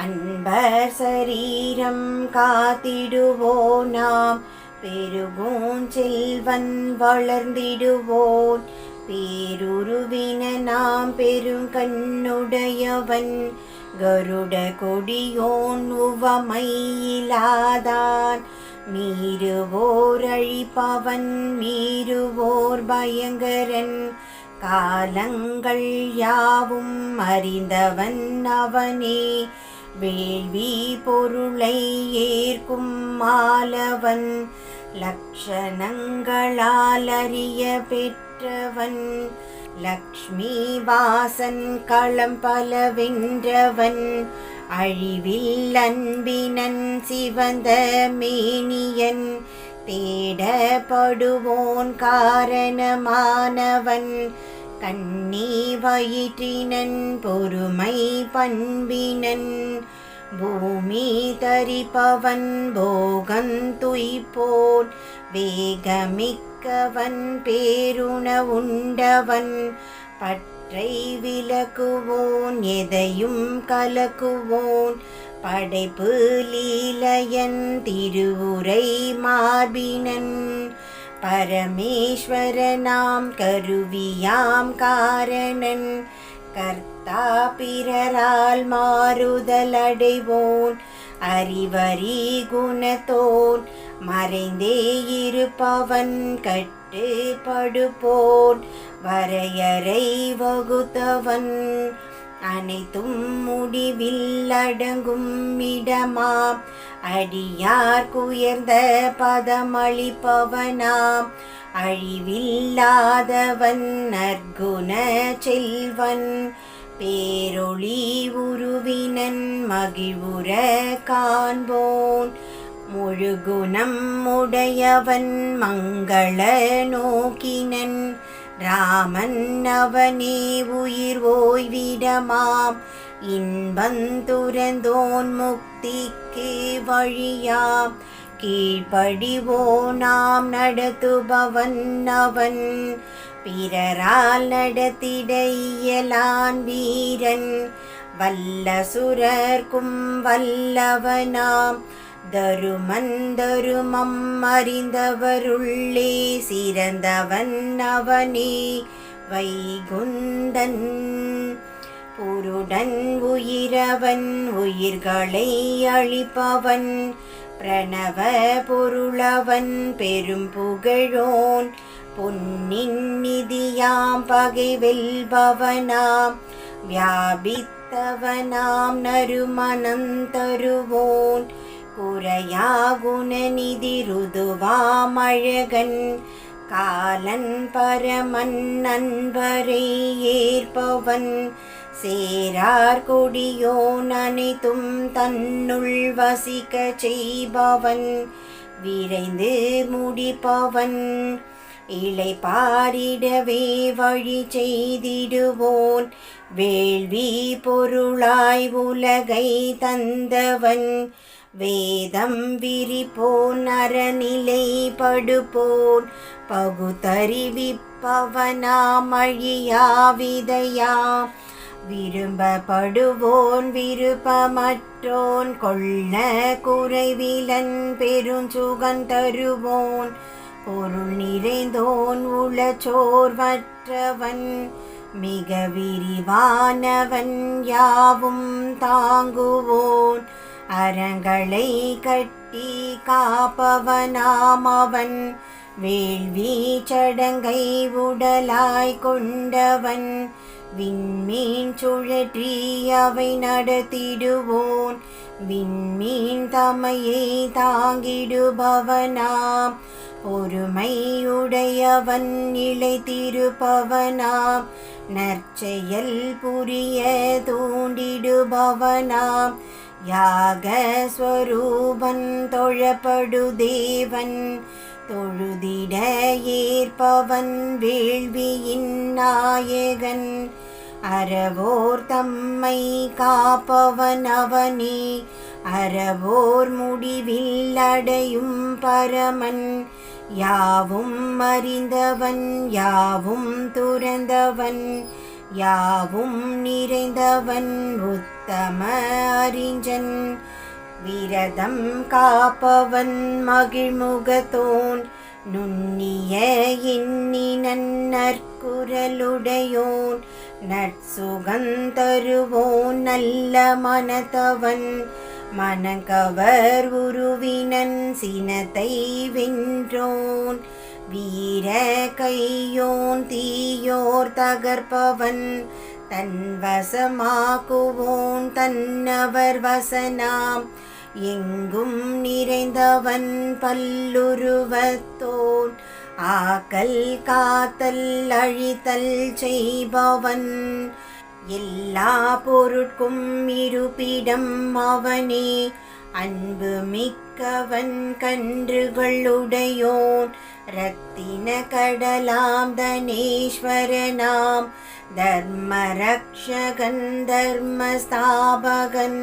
Speaker 1: அன்பர் சரீரம் காத்திடுவோனாம் பெருகோன் செல்வன் வளர்ந்திடுவோன் பேருருவின நாம் பெருங்கண்ணுடையவன் கருட கொடியோன் உவமையிலாதான் மீறுவோர் அழிப்பவன் மீறுவோர் பயங்கரன் காலங்கள் யாவும் அறிந்தவன் அவனே வேள்வி பொருளை ஏற்கும் மாலவன் லக்ஷணங்களால் அறிய பெற்றவன் லக்ஷ்மி வாசன் களம் பல வென்றவன் அழிவில் அன்பினன் சிவந்த மேனியன் தேடப்படுவோன் காரணமானவன் கண்ணி வயிற்றினன் பொறுமை பண்பினன் பூமி தரிப்பவன் போகந்துய்போன் வேகமிக்கவன் பேருண உண்டவன் பற்றை விலக்குவோன் எதையும் கலக்குவோன் படைப்பு லீலையன் திருவுரை மார்பினன் பரமேஸ்வரனாம் கருவியாம் காரணன் கர்த்தா பிறரால் மாறுதல் அடைவோன் அறிவறி குணத்தோன் மறைந்தே இருப்பவன் கட்டுப்படுப்போன் வரையறை வகுத்தவன் அனைத்தும் முடிவில் அடங்கும் இடமாம் அடியார்க்குயர்ந்த பதமளிப்பவனாம் அழிவில்லாதவன் நற்குண செல்வன் பேரொளி உருவினன் மகிழ்வுற காண்போன் முழுகுணம் உடையவன் மங்கள நோக்கினன் ராமன் அவனே உயிர் ஓய்விடமாம் இன்பந்துரந்தோன் முக்திக்கு வழியாம் கீழ்ப்படிவோனாம் நடத்துபவன் அவன் பிறரால் நடத்திட இயலான் வீரன் வல்லசுரர்க்கும் வல்லவனாம் தருமன் தருமம் அறிந்தவருள்ளே சிறந்தவன் அவனே வைகுந்தன் புருடன் உயிரவன் உயிர்களை அழிப்பவன் பிரணவ பொருளவன் பெரும் புகழோன் பொன்னின் நிதியாம் பகை வெல்பவனாம் வியாபித்தவனாம் நறுமணம் தருவோன் குறையா குணநிதி ருதுவாமழகன் காலன் பரமன் நண்பரை ஏற்பவன் சேரார் கொடியோன் அனைத்தும் தன்னுள் வசிக்க செய்பவன் விரைந்து முடிப்பவன் இலை பாரிடவே வழி செய்திடுவோன் வேள்வி பொருளாய் உலகை தந்தவன் வேதம் விரிப்போன் அறநிலை படுப்போன் பகுத்தறிவிப்பவனாம் அழியாவிதையாம் விரும்பப்படுவோன் விருப்பமற்றோன் கொள்ள குறைவிலன் பெருஞ்சுகன் தருவோன் பொருள் நிறைந்தோன் உளச்சோர்வற்றவன் மிக விரிவானவன் யாவும் தாங்குவோன் அறங்களை கட்டி காப்பவனாம் அவன் வேள்வி சடங்கை உடலாய் கொண்டவன் விண்மீன் சுழற்றி அவை நடத்திடுவோன் விண்மீன் தமையை தாங்கிடுபவனாம் பொறுமையுடையவன் இளைத்திருப்பவனாம் நற்செயல் புரிய தூண்டிடுபவனாம் யாகஸ்வரூபன் தொழப்படு தேவன் தொழுதிட ஏற்பவன் வேள்வியின் நாயகன் அறவோர் தம்மை காப்பவன் அவனே அறவோர் முடிவில் அடையும் பரமன் யாவும் அறிந்தவன் யாவும் துறந்தவன் யாவும் நிறைந்தவன் உத்தம அறிஞன் விரதம் காப்பவன் மகிழ்முகத்தோன் நுண்ணிய எண்ணி நற்குரலுடையோன் நற்சுகந்தருவோன் நல்ல மனத்தவன் மனங்கவர் உருவினன் சினத்தை வென்றோன் வீர கையோன் தீயோர் தகர்ப்பவன் தன் வசமாக்குவோன் தன்னவர் வசனாம் எங்கும் நிறைந்தவன் பல்லுருவத்தோன் ஆக்கல் காத்தல் அழித்தல் செய்பவன் எல்லா பொருட்கும் இருப்பிடம் அவனே அன்பு மிக்கவன் கன்றுகளுடையோன் ரத்தின கடலாம் தனேஸ்வரனாம் தர்மரக்ஷகன் தர்மஸ்தாபகன்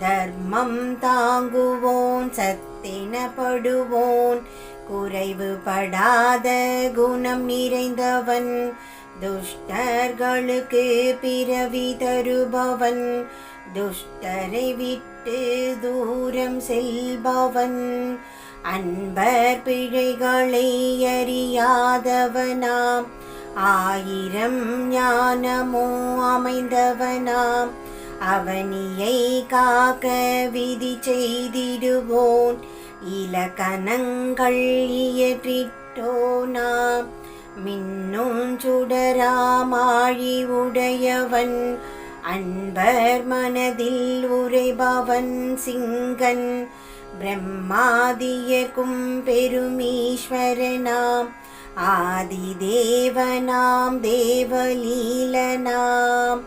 Speaker 1: தர்மம் தாங்குவோன் சத்தினப்படுவோன் குறைவுபடாத குணம் நிறைந்தவன் துஷ்டர்களுக்கு பிறவி தருபவன் துஷ்டரை விட்டு தூரம் செல்பவன் அன்பர் பிழைகளை அறியாதவனாம் ஆயிரம் ஞானமோ அமைந்தவனாம் அவனியை காக்க விதி செய்திடுவோன் இலக்கணங்கள் இயற்றிட்டோனாம் மின்னும் சுடராமாழி உடையவன் அன்பர் மனதில் உரைபவன் சிங்கன் பிரம்மாதியர்க்கும் பெருமீஸ்வரனாம் ஆதிதேவனாம் தேவலீலனாம்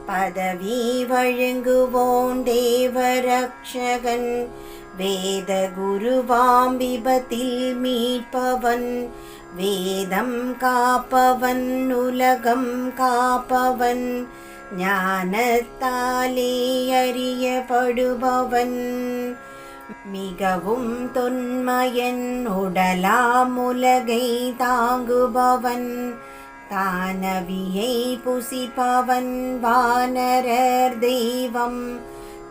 Speaker 1: பதவி வழங்குவோன் தேவரக்ஷகன் வேத குருவாம் விபத்தில் மீட்பவன் வேதம் காப்பவன் உலகம் காப்பவன் ஞானத்தாலே அறியப்படுபவன் மிகவும் தொன்மயன் உடலாம் உலகை தாங்குபவன் தானவியை புசிப்பவன் வானரர் தெய்வம்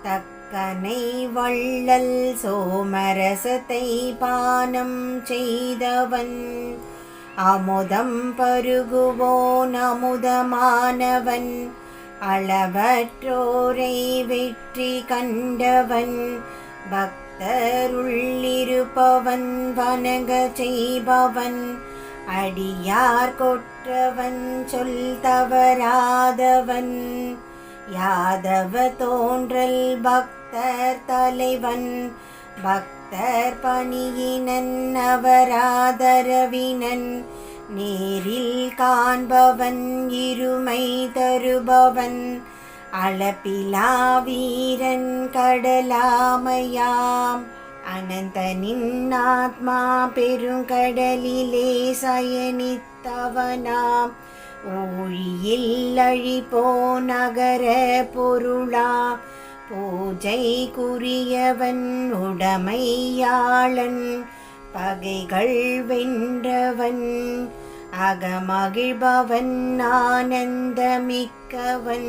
Speaker 1: தக்கனை வள்ளல் சோமரசத்தை பானம் செய்தவன் அமுதம் பருகுவோன் அமுதமானவன் அளவற்றோரை வெற்றி கண்டவன் பக்தருள்ளிருப்பவன் வணங்க செய்பவன் அடியார் கொற்றவன் சொல் தவறாதவன் யாதவ தோன்றல் பக்தர் தலைவன் பக்தர் பணியினன் அவராதரவினன் நேரில் காண்பவன் இருமை தருபவன் அளப்பிலா வீரன் கடலாமையாம் அனந்தனின் ஆத்மா பெருங்கடலிலே சயனித்தவனாம் ஊழியில் அழிப்போ நகர பொருளா பூஜைக்குரியவன் உடமையாளன் பகைகள் வென்றவன் அகமகிழ்பவன் ஆனந்தமிக்கவன்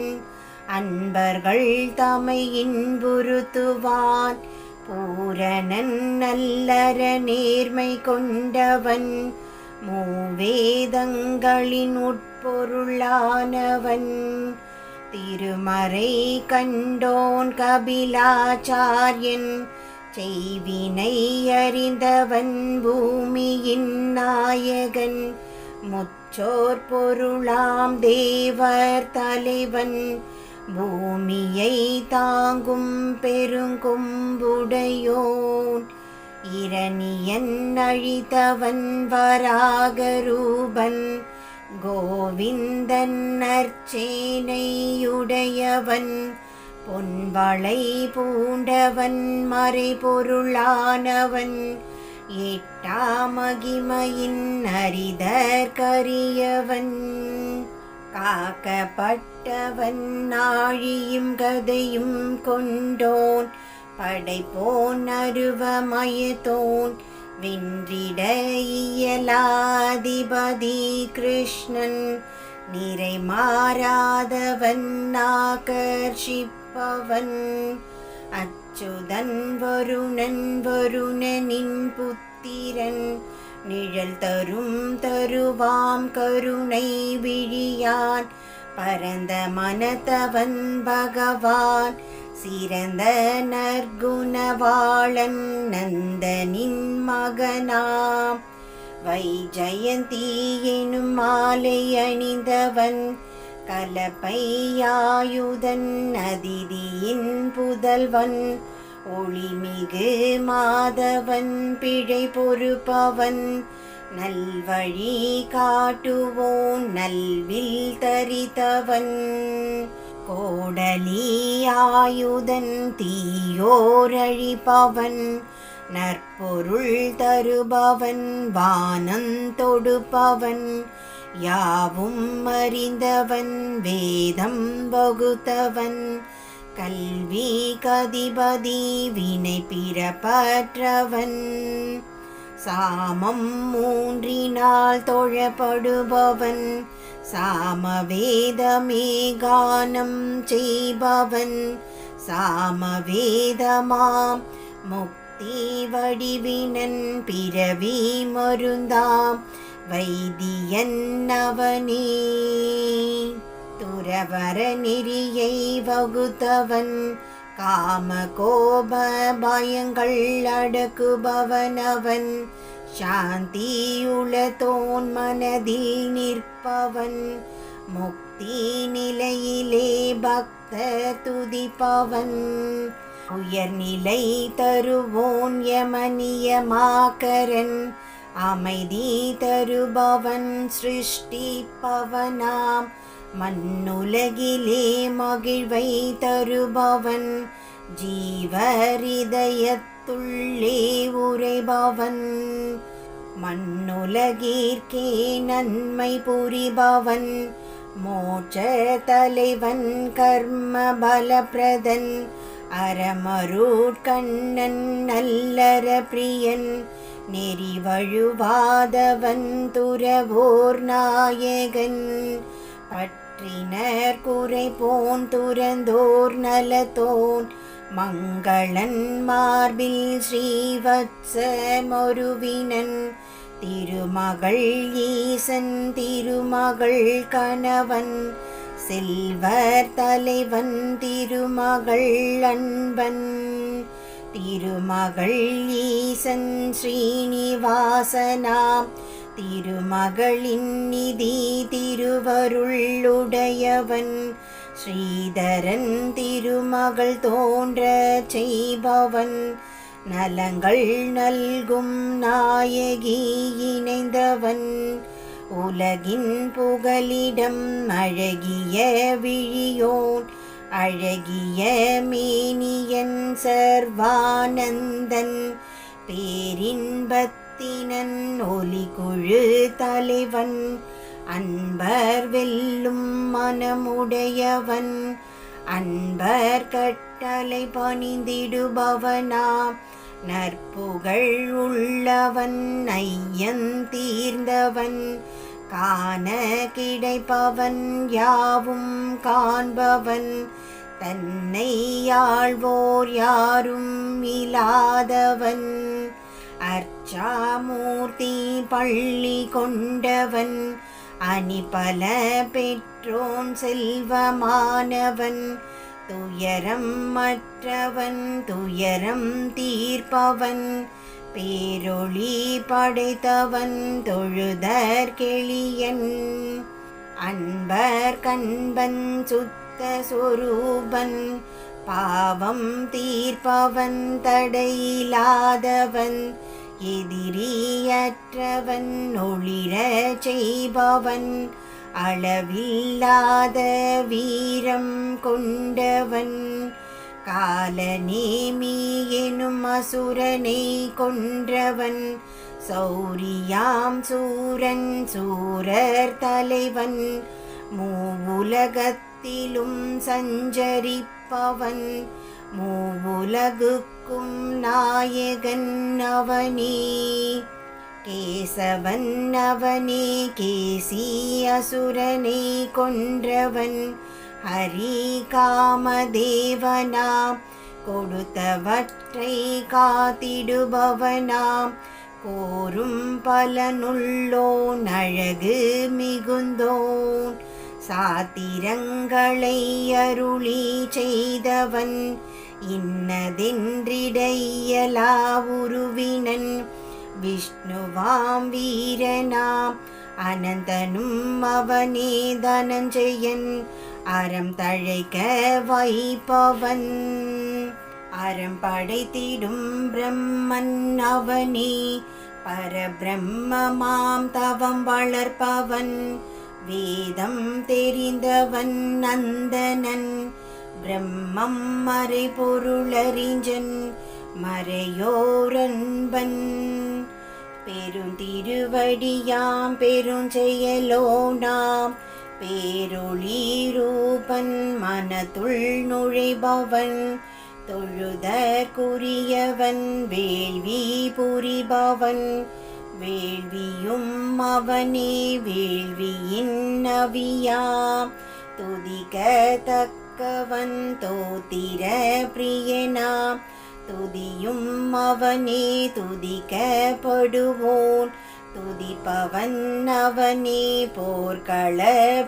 Speaker 1: அன்பர்கள் தமை இன்புறுத்துவான் பூரணன் நல்லற நேர்மை கொண்டவன் மூவேதங்களின் உட்பொருளானவன் திருமறை கண்டோன் கபிலாச்சாரியன் செய்வினை அறிந்தவன் பூமியின் நாயகன் முச்சோர் பொருளாம் தேவர் தலைவன் பூமியை தாங்கும் பெருங்கொம்புடையோன் இரணியன் அழித்தவன் வராகரூபன் கோவிந்தன் நற்சேனையுடையவன் பொன்வளை பூண்டவன் மறைபொருளானவன் எட்டாமகிமையின் அரிதற்கரியவன் காக்கப்பட்டவன் நாழியும் கதையும் கொண்டோன் படைப்போன் அருவமயத்தோன் வென்றிட இயலாதிபதி கிருஷ்ணன் நிறை மாறாதவன் ஆகர்ஷிப்பவன் அச்சுதன் வருணன் வருணனின் புத்திரன் நிழல் தரும் தருவாம் கருணை விழியான் பரந்த மனத்தவன் பகவான் சிறந்த நற்குணவாளன் நந்தனின் மகனாம் வைஜயந்தி எனும் மாலை அணிந்தவன் கலப்பையாயுதன் அதிதியின் புதல்வன் ஒளிமிகு மாதவன் பிழை பொறுப்பவன் நல்வழி காட்டுவோன் நல்வில் தரித்தவன் கோடலியாயுதன் தீயோரழிப்பவன் நற்பொருள் தருபவன் வானம் தொடுப்பவன் யாவும் அறிந்தவன் வேதம் வகுத்தவன் கல்வி கதிபதி வினை பிறப்பற்றவன் சாமம் மூன்றினால் தொழப்படுபவன் சாமவேதமே கானம் செய்பவன் சாமவேதமாம் முக்தி வடிவினன் பிறவி மருந்தாம் வைத்தியன் அவனே துறவர நெறியை வகுத்தவன் காம கோப பயங்கள் அடக்குபவனவன் சாந்தியுளத்தோன் மனதில் நிற்பவன் முக்தி நிலையிலே பக்த துதிப்பவன் உயர்நிலை தருவோன் யமனியமாக்கரன் அமைதி தருபவன் சிருஷ்டிப்பவனாம் மண்ணுலகிலே மகிழ்வை தருபவன் ஜீவரிதயத்துள்ளே உரைபவன் மண்ணுலகிற்கே நன்மை புரிபவன் மோட்ச தலைவன் கர்ம பலப்பிரதன் அறமருட்கண்ணன் நல்லற பிரியன் நெறி வழுவாதவன் துறவோர் நாயகன் பற்றினர் குறைபோன் துறந்தோர் நலத்தோன் மங்களன் மார்பில் ஸ்ரீவத்ச மொருவினன் திருமகள் ஈசன் திருமகள் கணவன் செல்வர் தலைவன் திருமகள் அன்பன் திருமகள் ஈசன் ஸ்ரீனிவாசனாம் திருமகளின் நிதி திருவருளுடையவன் ஸ்ரீதரன் திருமகள் தோன்ற செய்பவன் நலங்கள் நல்கும் நாயகி இணைந்தவன் உலகின் புகலிடம் அழகிய விழியோன் அழகிய மேனியன் சர்வானந்தன் பேரின்பத்தினன் ஒலிகுழு தலைவன் அன்பர் வெல்லும் மனமுடையவன் அன்பர் கட்டளை பணிந்திடுபவனாம் நற்புகழ் உள்ளவன் ஐயன் தீர்ந்தவன் காண கிடைப்பவன் யாவும் காண்பவன் தன்னை ஆள்வோர் யாரும் இல்லாதவன் அர்ச்சாமூர்த்தி பள்ளி கொண்டவன் அணிபல பெற்றோன் செல்வமானவன் துயரம் மற்றவன் துயரம் தீர்ப்பவன் பேரொளி படைத்தவன் தொழுதற் கெளியன் அன்பர் கண்பன் சுத்த சொரூபன் பாவம் தீர்ப்பவன் தடையில்லாதவன் எதிரியற்றவன் ஒளிர செய்பவன் அளவில்லாத வீரம் கொண்டவன் காலநேமி எனும் அசுரனை கொன்றவன் சௌரியாம் சூரன் சூரர் தலைவன் மூவுலகத்திலும் சஞ்சரிப்பவன் மூவுலகுக்கும் நாயகன் அவனே கேசவன் அவனே கேசி அசுரனை கொன்றவன் ஹரி காமதேவனாம் கொடுத்தவற்றை காத்திடுபவனாம் கோரும் பலனுள்ளோன் அழகு மிகுந்தோன் சாத்திரங்களை அருளி செய்தவன் இன்னதென்றிடையலா உருவினன் விஷ்ணுவாம் வீரனாம் அனந்தனும் அவனே தனஞ்சயன் அறம் தழைக்க வைப்பவன் அறம் படைத்திடும் பிரம்மன் அவனே பரபிரம்மமாம் தவம் வளர்ப்பவன் வேதம் தெரிந்தவன் நந்தனன் பிரம்மம் மறை பொருளறிஞ்சன் மறையோரன்பன் பெருந்திருவடியாம் பெருஞ்செயலோனாம் பேரொளி ரூபன் மனத்துள் நுழைபவன் தொழுதற்குரியவன் வேள்வி புரிபவன் வேள்வியும் அவனே வேள்வியின் அவியாம் துதிக்கத்தக்கவன் தோத்திர பிரியனாம் துதியும் அவனே துதிக்கப்படுவோன் துதிப்பவன் அவனே போர்க்கள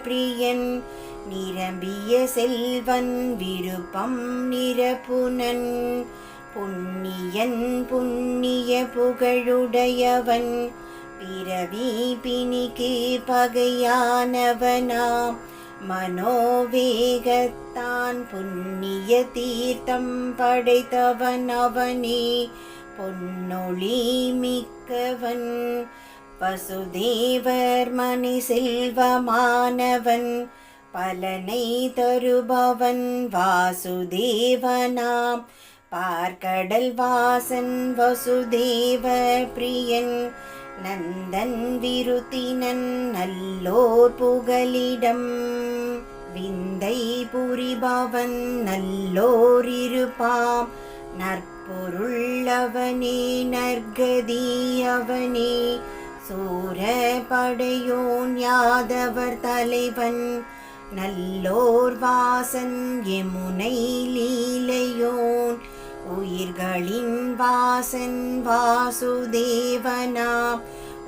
Speaker 1: பிரியன் நிரம்பிய செல்வன் விருப்பம் நிரப்புனன் புண்ணியன் புண்ணிய புகழுடையவன் பிறவி பிணிக்கு பகையானவனாம் மனோவேகத்தான் புண்ணிய தீர்த்தம் படைத்தவன் அவனே பொன்னொளி மிக்கவன் வசுதேவர் மணி செல்வமானவன் பலனை தருபவன் வாசுதேவனாம் பார்க்கடல் வாசன் வசுதேவ பிரியன் நந்தன் விருத்தினன் நல்லோர் புகலிடம் விந்தை புரிபவன் நல்லோர் இருப்பாம் நற்பொருள் அவனே நற்கதி அவனே சூர படையோன் யாதவர் தலைவன் நல்லோர் வாசன் யமுனை லீலையோன் உயிர்களின் வாசன் வாசுதேவனாம்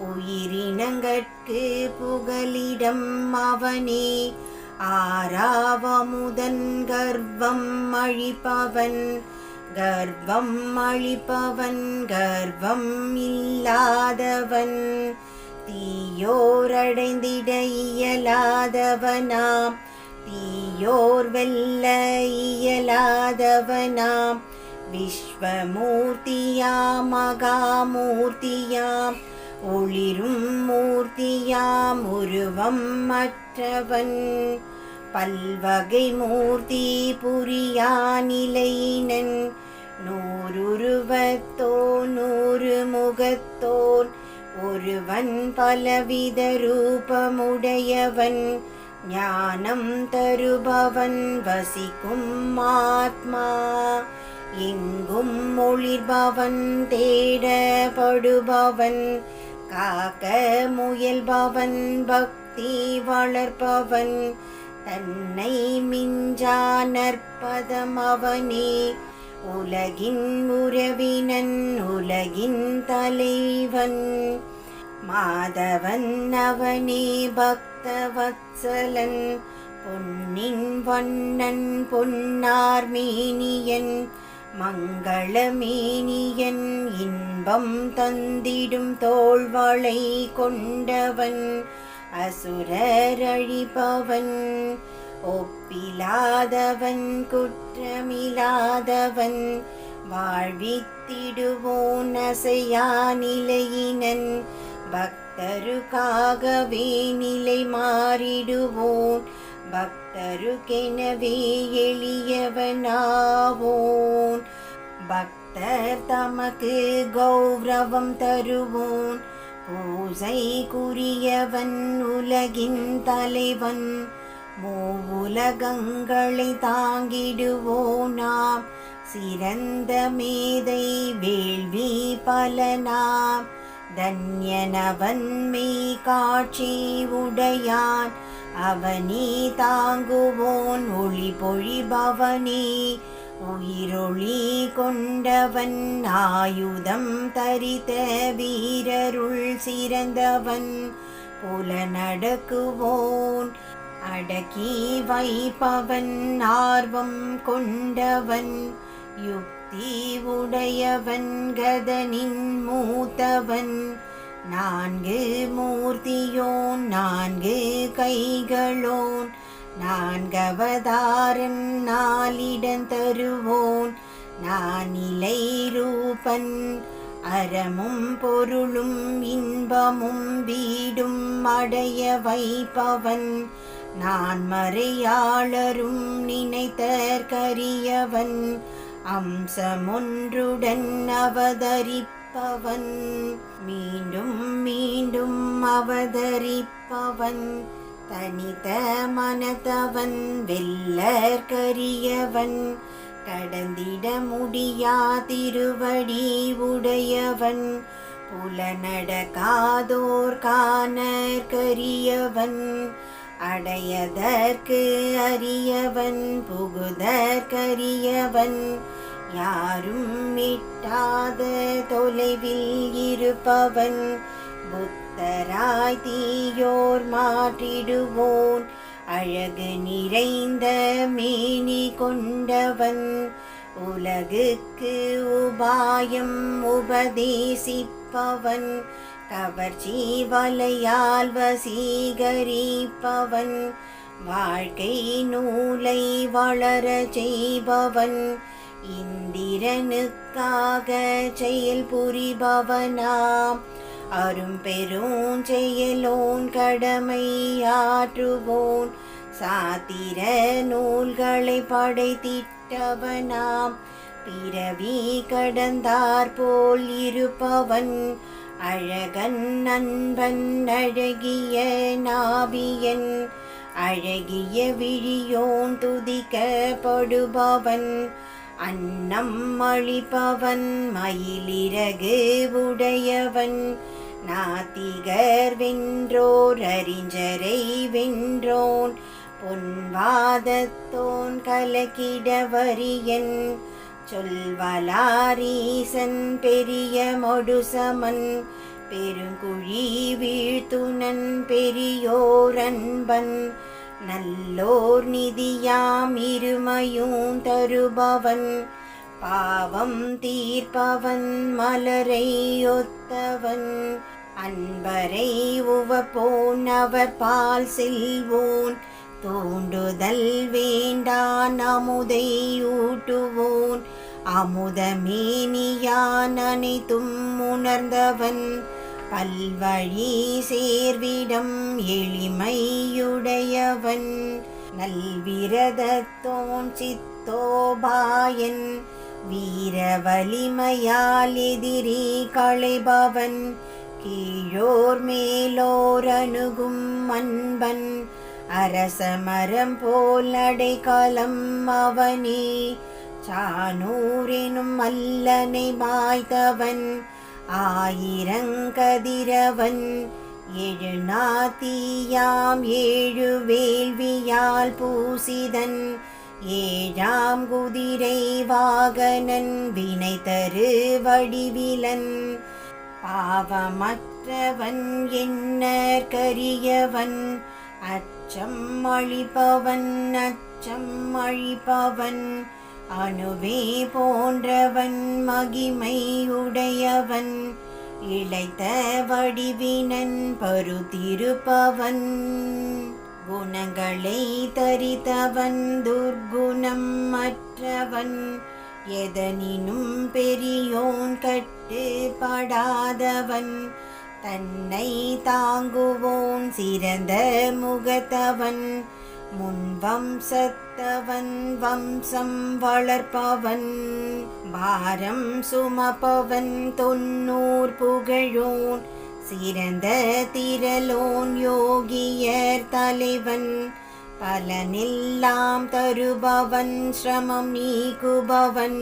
Speaker 1: உயிரினங்கட்கு புகலிடம் அவனே ஆறாவமுதன் கர்வம் அழிப்பவன் கர்வம் இல்லாதவன் தீயோரடைந்திட இயலாதவனாம் தீயோர் வெல்ல இயலாதவனாம் விஸ்வமூர்த்தியாம் மகாமூர்த்தியாம் ஒளிரும் மூர்த்தியாம் உருவம் மற்றவன் பல்வகை மூர்த்தி புரியா நிலையினன் நூறுருவத்தோன் நூறு முகத்தோன் ஒருவன் பலவித ரூபமுடையவன் ஞானம் தருபவன் வசிக்கும் ஆத்மா எங்கும் ஒளிர்பவன் தேடப்படுபவன் காக்க முயல்பவன் பக்தி வளர்ப்பவன் தன்னை மிஞ்சா நற்பதம் அவனே உலகின் உறவினன் உலகின் தலைவன் மாதவன் அவனே பக்தவத்சலன் பொன்னின் வண்ணன் பொன்னார் மேனியன் மங்களமேனியன் இன்பம் தந்திடும் தோள்வளை கொண்டவன் அசுரர் அழிப்பவன் ஒப்பிலாதவன் குற்றமில்லாதவன் வாழ்வித்திடுவோன் அசையா நிலையினன் பக்தருக்காகவே நிலை மாறிடுவோன் பக்தருக்கெனவே எளியவனாவோன் பக்தர் தமக்கு கௌரவம் தருவோன் பூசைக்குரியவன் உலகின் தலைவன் மூவுலகங்களை தாங்கிடுவோனாம் சிறந்த மேதை வேள்வி பலனாம் தன்யனவன் மெய் காட்சி உடையான் அவனே தாங்குவோன் ஒளி பொழிபவனே உயிரொளி கொண்டவன் ஆயுதம் தரித்த வீரருள் சிறந்தவன் புலனடக்குவோன் அடக்கி வைப்பவன் ஆர்வம் கொண்டவன் யுக்தி உடையவன் கதனின் மூத்தவன் நான்கு மூர்த்தியோன் நான்கு கைகளோன் நான்கவதாரன் நாலிடம் தருவோன் நானிலை ரூபன் அறமும் பொருளும் இன்பமும் வீடும் அடைய வைப்பவன் நான் மறையாளரும் நினைத்தற்கரியவன் அம்சமொன்றுடன் அவதரிப்பவன் மீண்டும் மீண்டும் அவதரிப்பவன் தனித்த மனத்தவன் வெல்லற்கரியவன் கடந்திட முடியா திருவடி உடையவன் புலனடக்காதோர் காணற்கரியவன் அடையதற்கு அரியவன் புகுதற்கரியவன் யாரும் எட்டாத தொலைவில் இருப்பவன் புத்தராய் தீயோர் மாற்றிடுவோன் அழகு நிறைந்த மேனி கொண்டவன் உலகுக்கு உபாயம் உபதேசிப்பவன் கவர்ச்சி வலையால் வசீகரிப்பவன் வாழ்க்கை நூலை வளர செய்பவன் இந்திரனுக்காக செயல் புரிபவனாம் அரும்பெரும் செயலோன் கடமையாற்றுவோன் சாத்திர நூல்களை படைத்திட்டவனாம் பிறவி கடந்தார் போல் இருப்பவன் அழகன் நண்பன் அழகிய நாபியன் அழகிய விழியோன் துதிக்கப்படுபவன் அன்னம் அளிப்பவன் மயிலிறகு உடையவன் நாத்திகர் வென்றோர் அறிஞரை வென்றோன் பொன்வாதத்தோன் கலக்கிடவரியன் சொல்வலாரீசன் பெரிய மொடுசமன் பெருங்குழி வீழ்த்துனன் பெரியோர் அன்பன் நல்லோர் நிதியாம் இருமையும் தருபவன் பாவம் தீர்ப்பவன் மலரை ஒத்தவன் அன்பரை உவப்போன் அவர் பால் செல்வோன் தூண்டுதல் வேண்டான் அமுதை ஊட்டுவோன் அமுதமேனியான் அனைத்தும் உணர்ந்தவன் பல்வழி சேர்விடம் எளிமையுடையவன் நல்விரதத்தோன் சித்தோபாயன் வீர வலிமையால் எதிரி களைபவன் கீழோர் மேலோர் அணுகும் அன்பன் அரசமரம் போல் அடைக்கலம் அவனே சானூரெனும் அல்லனை மாய்த்தவன் ஆயிரங்கதிரவன் எழுநாத்தியாம் ஏழு வேள்வியால் பூசிதன் ஏழாம் குதிரை வாகனன் வினை தரு வடிவிலன் பாவமற்றவன் எண்ணற் கரியவன் அச்சம் அழிப்பவன் அணுவே போன்றவன் மகிமையுடையவன் இளைத்த வடிவினன் பருத்திருப்பவன் குணங்களை தரித்தவன் துர்குணம் மற்றவன் எதனினும் பெரியோன் கட்டுப்படாதவன் தன்னை தாங்குவோன் சிறந்த முகத்தவன் முன்வம்சத்தவன் வம்சம் வளர்ப்பவன் பாரம் சுமப்பவன் 90 புகழோன் சிறந்த திரளோன் யோகியர் தலைவன் பலனெல்லாம் தருபவன் சிரமம் நீக்குபவன்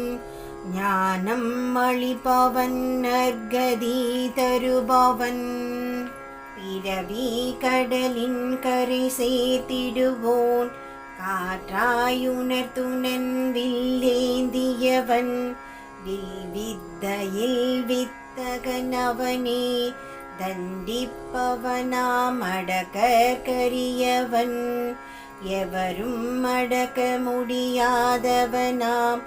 Speaker 1: ஞானம் அளிப்பவன் நற்கதி தருபவன் பிறவி கடலின் கரை சேர்த்திடுவோன் காற்றாயுணர்த்துணன் வில்லேந்தியவன் வில்வித்தையில் வித்தகனவனே தண்டிப்பவனாம் அடக்கரியவன் எவரும் அடக்க முடியாதவனாம்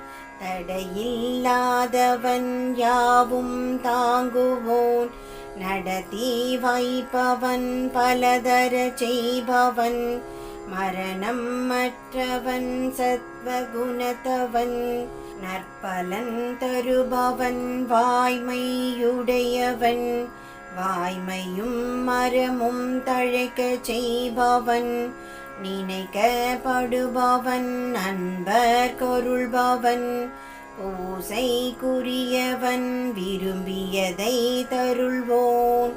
Speaker 1: தடையில்லாதவன் யாவும் தாங்குவோன் நடத்தி வைப்பவன் பலதர செய்பவன் மரணம் மற்றவன் சத்வகுணத்தவன் நற்பலன் தருபவன் வாய்மையுடையவன் வாய்மையும் மரமும் தழைக்க செய்பவன் நினைக்கப்படுபவன் அன்பர் கொருள்பவன் பூசைக்குரியவன் விரும்பியதை தருள்வோன்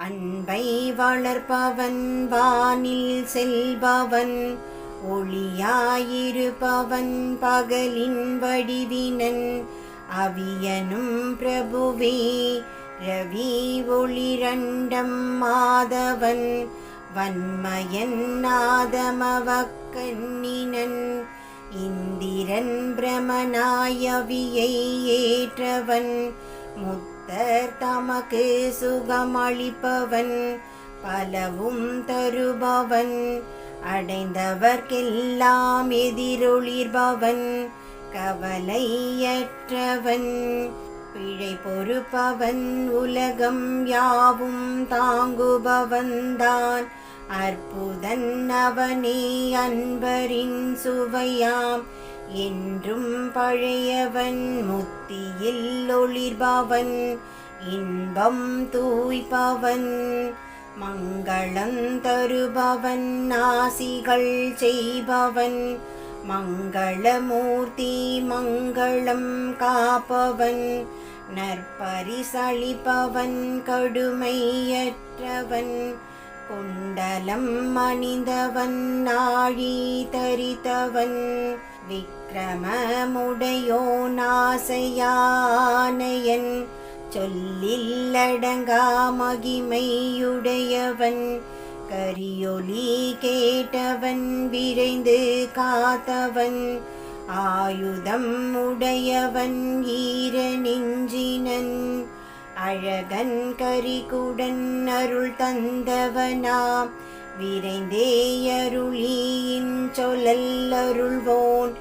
Speaker 1: அன்பை வளர்ப்பவன் வானில் செல்பவன் ஒளியாயிருப்பவன் பகலின் வடிவினன் அவியனும் பிரபுவே ரவி ஒளிரண்டம் மாதவன் வன்மயன் நாதமவக்கண்ணினன் இந்திரன் பிரமனாயவியை ஏற்றவன் முத்தர் தமக்கு சுகமளிப்பவன் பலவும் தருபவன் அடைந்தவர்க்கெல்லாம் எதிரொளிர்பவன் கவலையற்றவன் பிழை பொறுப்பவன் உலகம் யாவும் தாங்குபவன்தான் அற்புதன் அவனே அன்பரின் சுவையாம் என்றும் பழையவன் முத்தியில் ஒளிர்பவன் இன்பம் தூய்ப்பவன் மங்களம் தருபவன் ஆசிகள் செய்பவன் மங்களமூர்த்தி மங்களம் காப்பவன் நற்பரிசளிப்பவன் கடுமையற்றவன் குண்டலம் அணிந்தவன் நாழி தரித்தவன் விக்கிரமமுடையோன் ஆசையானையன் சொல்லில்லடங்கா மகிமையுடையவன் கரியொலி கேட்டவன் விரைந்து காத்தவன் ஆயுதம் உடையவன் ஈர நெஞ்சினன் அழகன் கரிகுடன் அருள் தந்தவனாம் விரைந்தேயருளியின் சொல்லருள்வோன்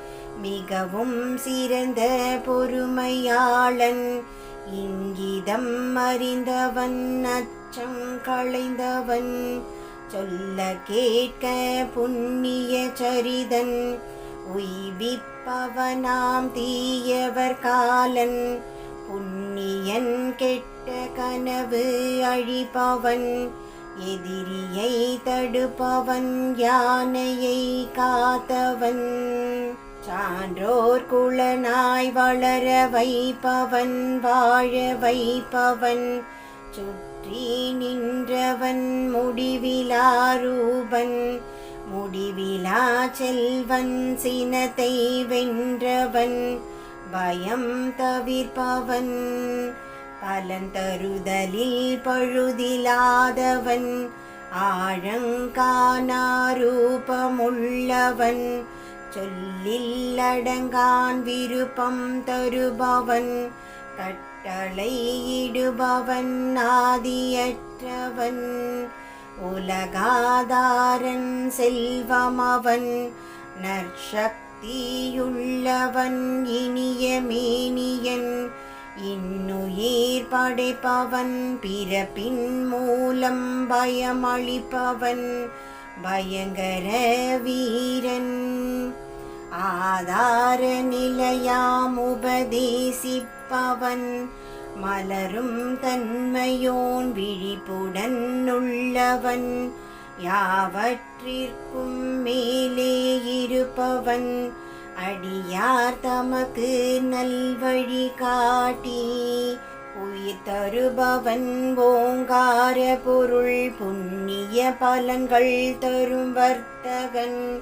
Speaker 1: மிகவும் சிறந்த பொறுமையாளன். இங்கிதம் அறிந்தவன் அச்சம் களைந்தவன் சொல்ல கேட்க புண்ணிய சரிதன். உய்விப்பவனாம் தீயவர் காலன் புண்ணியன் கெட்ட கனவு அழிப்பவன். எதிரியை தடுப்பவன் யானையை காத்தவன். சான்றோர் குலனாய் வளர வைப்பவன் வாழ வைப்பவன். சுற்றி நின்றவன் முடிவிலா ரூபன். முடிவிலா செல்வன் சினத்தை வென்றவன். பயம் தவிர்ப்பவன் பலன் தருதலில் பழுதிலாதவன். ஆழங்கானாரூபமுள்ளவன் சொல்லில் அடங்கான் விருப்பம் தருபவன். கட்டளையிடுபவன் ஆதியற்றவன். உலகாதாரன் செல்வமவன். நற்சக்தியுள்ளவன் இனிய மேனியன். இன்னுயிர் படைப்பவன் பிறப்பின் மூலம் பயமளிப்பவன். பயங்கர வீரன் ஆதார நிலையாம் உபதேசிப்பவன். மலரும் தன்மையோன் விழிப்புடன் உள்ளவன். யாவற்றிற்கும் மேலே இருப்பவன். அடியார் தமக்கு நல்வழி காட்டி உயிர் தருபவன். ஓங்கார பொருள் புண்ணிய பலன்கள் தரும் வர்த்தகன்.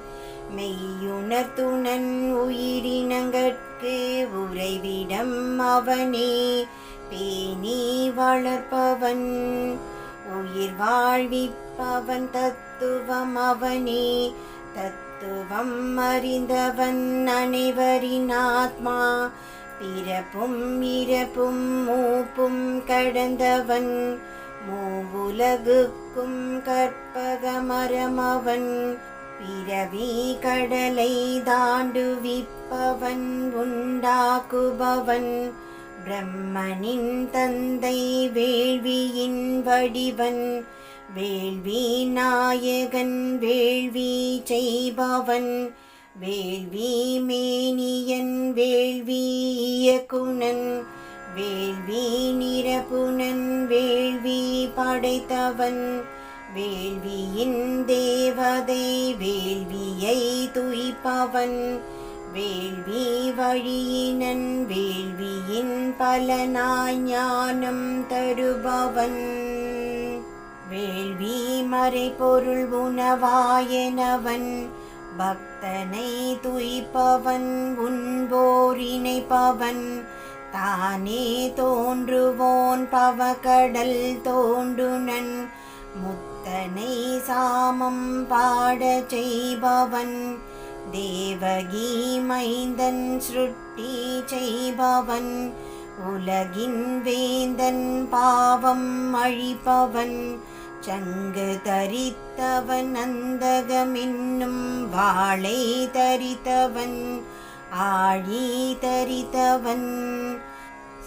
Speaker 1: மெய்யுணர்த்துணன் உயிரினங்கட்கு உறைவிடம் அவனே. பேணி வளர்ப்பவன் உயிர் வாழ்விப்பவன். தத்துவம் அவனே. தத்துவம் அறிந்தவன் அனைவரின் ஆத்மா. பிறப்பும் இறப்பும் மூப்பும் கடந்தவன். மூவுலகுக்கும் கற்பகமரமவன். பிறவி கடலை தாண்டுவிப்பவன் உண்டாக்குபவன். பிரம்மனின் தந்தை வேள்வியின் வடிவன். வேள்வி நாயகன் வேள்வி செய்பவன். வேள்வி மேனியன் வேள்வி இயக்குனன். வேள்வி நிரப்புனன் வேள்வி படைத்தவன். வேள்வியின் தேவதை வேள்வியை துய்ப்பவன். வேள்வி வழியினன் வேள்வியின் பலனாய் ஞானம் தருபவன். வேள்வி மறைபொருள் உணவாயனவன். பக்தனை துய்ப்பவன் உண்போர் இணைப்பவன். தானே தோன்றுவோன் பவக்கடல் தோண்டுனன். முத்தனை சாமம் பாட செய்பவன். தேவகி மைந்தன் ஸ்ருட்டி செய்பவன். உலகின் வேந்தன் பாவம் அழிப்பவன். சங்கு தரித்தவன் அந்தகமென்னும் வாளை தரித்தவன். ஆழி தரித்தவன்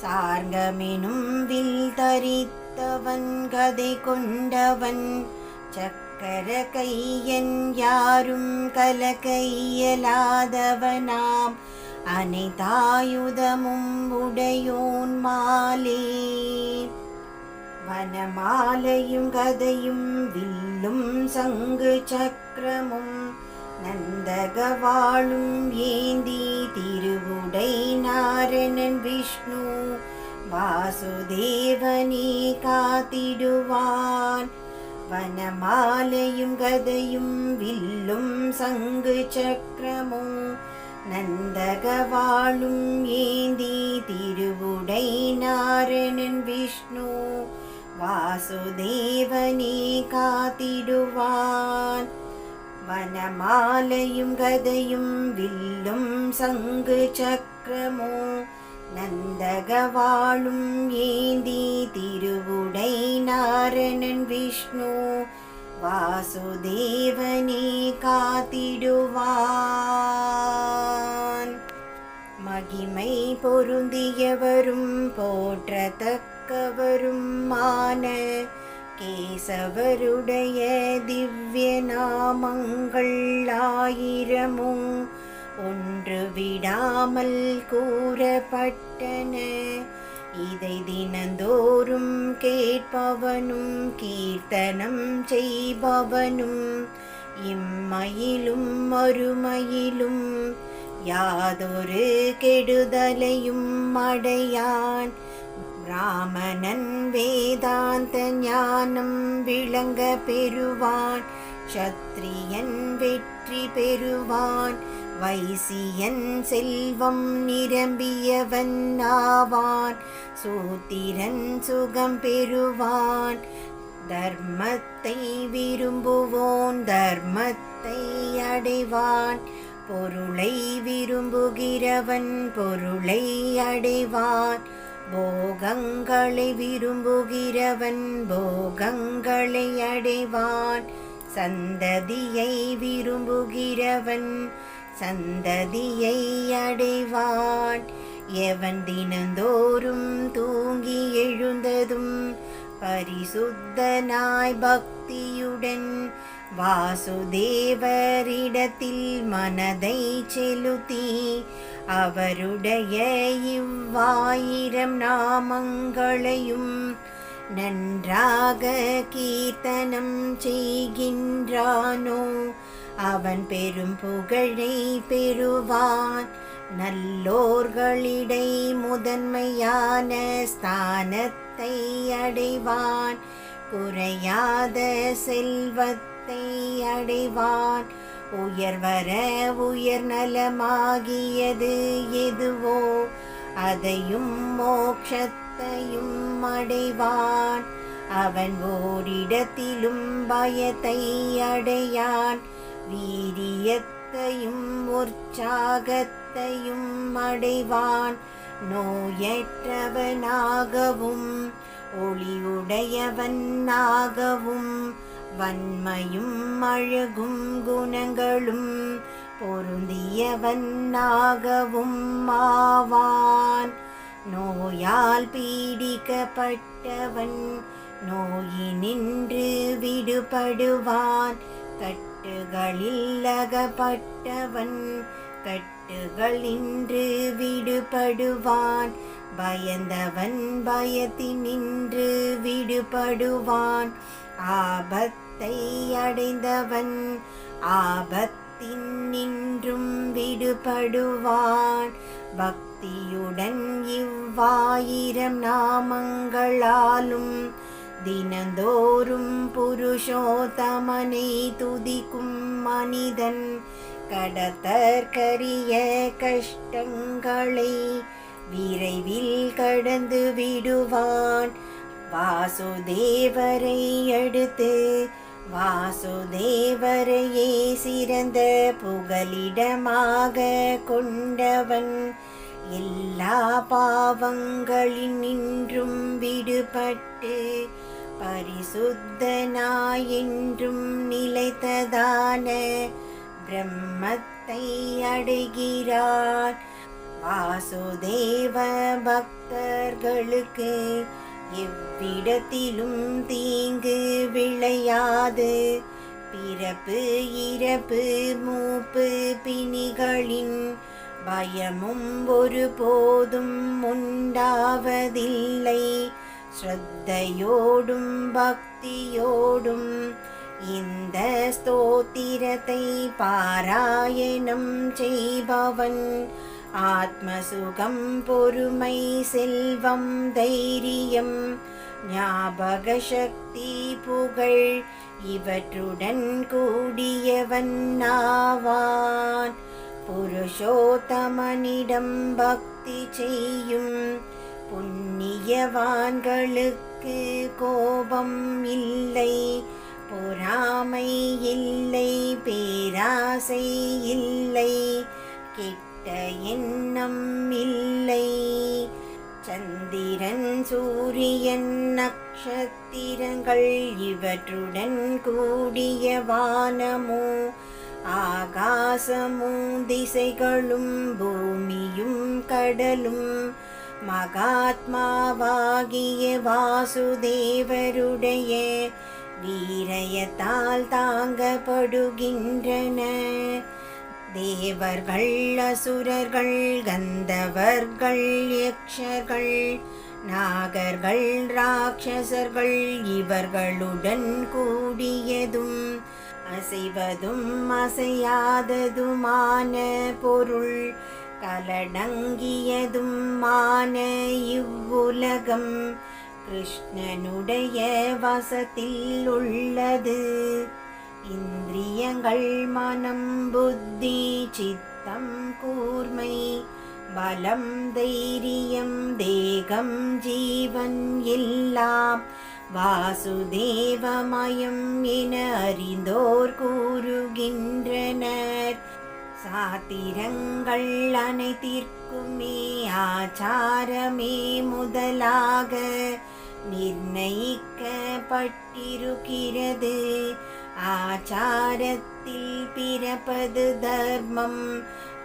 Speaker 1: சார்கமெனும் வில் தரித்தவன். கதை கொண்டவன் சக்கர கையன் யாரும் கலக்க இயலாதவனாம். அனைத்தாயுதமும் உடையோன் மாலே. வனமாலையும் கதையும் வில்லும் சங்கு சக்கரமும் நந்தகவாளும் ஏந்தி திருவுடை நாரணன் விஷ்ணு வாசுதேவனே காத்திடுவான். வனமாலையும் கதையும் வில்லும் சங்கு சக்கரமும் நந்தகவாளும் ஏந்தி திருவுடை நாரணன் விஷ்ணு வாசுதேவனே காத்திடுவான். வனமாலையும் கதையும் வில்லும் சங்கு சக்கரமும் நந்தகவாளும் ஏந்தி திருவுடை நாரணன் விஷ்ணு வாசுதேவனே காத்திடுவான். மகிமை பொருந்தியவரும் போற்றத்தக்கவருமான கேசவருடைய திவ்ய நாமங்கள் ஆயிரமும் ஒன்று விடாமல் கூறப்பட்டன. இதை தினந்தோறும் கேட்பவனும் கீர்த்தனம் செய்பவனும் இம்மையிலும் மறுமையிலும் யாதொரு கெடுதலையும் அடையான். பிராமணன் வேதாந்த ஞானம் விளங்க பெறுவான். சத்திரியன் வெற்றி பெறுவான். வைசியன் செல்வம் நிரம்பியவன் ஆவான். சூத்திரன் சுகம் பெறுவான். தர்மத்தை விரும்புவோன் தர்மத்தை அடைவான். பொருளை விரும்புகிறவன் பொருளை அடைவான். போகங்களை விரும்புகிறவன் போகங்களை அடைவான். சந்ததியை விரும்புகிறவன் சந்ததியை அடைவான். எவன் தினந்தோறும் தூங்கி எழுந்ததும் பரிசுத்தனாய் பக்தியுடன் வாசுதேவரிடத்தில் மனதை செலுத்தி அவருடைய இவ்வாயிரம் நாமங்களையும் நன்றாக கீர்த்தனம் செய்கின்றானோ அவன் பெரும் புகழை பெறுவான். நல்லோர்களிடை முதன்மையான ஸ்தானத்தை அடைவான். குறையாத செல்வத்தை அடைவான். உயர்வர உயர் நலமாகியது எதுவோ அதையும் மோட்சத்தையும் அடைவான். அவன் ஓரிடத்திலும் பயத்தை அடையான். வீரியத்தையும் உற்சாகத்தையும் அடைவான். நோயற்றவனாகவும் ஒளியுடையவனாகவும் வன்மையும் அழகும் குணங்களும் பொருந்தியவனாகவும் ஆவான். நோயால் பீடிக்கப்பட்டவன் நோயினின்று விடுபடுவான். கட்டுகளில் அகப்பட்டவன் கட்டுகளின்று விடுபடுவான். பயந்தவன் பயத்தினின்று விடுபடுவான். ஆபத்தை அடைந்தவன் ஆபத்தினின்றும் விடுபடுவான். பக்தியுடன் இவ்வாயிரம் நாமங்களாலும் தினந்தோறும் புருஷோத்தமனை துதிக்கும் மனிதன் கடத்தற்கரிய கஷ்டங்களை விரைவில் கடந்து விடுவான். வாசுதேவரை அடுத்து வாசுதேவரையே சிறந்த புகலிடமாக கொண்டவன் எல்லா பாவங்களினின்றும் விடுபட்டு பரிசுத்தனாயென்றும் நிலைத்ததான பிரம்மத்தை அடைகிறான். வாசுதேவ பக்தர்களுக்கு எவ்விடத்திலும் தீங்கு விளையாது. பிறப்பு இறப்பு மூப்பு பிணிகளின் பயமும் ஒருபோதும் உண்டாவதில்லை. ஸ்ரத்தையோடும் பக்தியோடும் இந்த ஸ்தோத்திரத்தை பாராயணம் செய்பவன் ஆத்மசுகம் பொறுமை செல்வம் தைரியம் ஞாபக சக்தி புகழ் இவற்றுடன் கூடியவன் ஆவான். புருஷோத்தமனிடம் பக்தி செய்யும் புண்ணியவான்களுக்கு கோபம் இல்லை, பொறாமை இல்லை, பேராசை இல்லை, கெட்ட எண்ணம் இல்லை. சந்திரன் சூரியன் நட்சத்திர நட்சத்திரங்கள் இவற்றுடன் கூடிய வானமோ ஆகாசமும் திசைகளும் பூமியும் கடலும் மகாத்மாவாகிய வாசுதேவருடைய வீரயத்தால் தாங்கப்படுகின்றன. தேவர்கள், அசுரர்கள், கந்தவர்கள், யக்ஷர்கள், நாகர்கள், ராட்சசர்கள் இவர்களுடன் கூடியதும் அசைவதும் அசையாததுமான பொருள் கலடங்கியதுமான இவ்வுலகம் கிருஷ்ணனுடைய வசத்தில் உள்ளது. இந்திரியங்கள், மனம், புத்தி, சித்தம், கூர்மை, பலம், தைரியம், தேகம், ஜீவன் எல்லாம் வாசுதேவமயம் என அறிந்தோர் கூறுகின்றனர். சாத்திரங்கள் அனைத்திற்குமே ஆச்சாரமே முதலாக நிர்ணயிக்கப்பட்டிருக்கிறது. ஆச்சாரத்தில் பிறப்பது தர்மம்.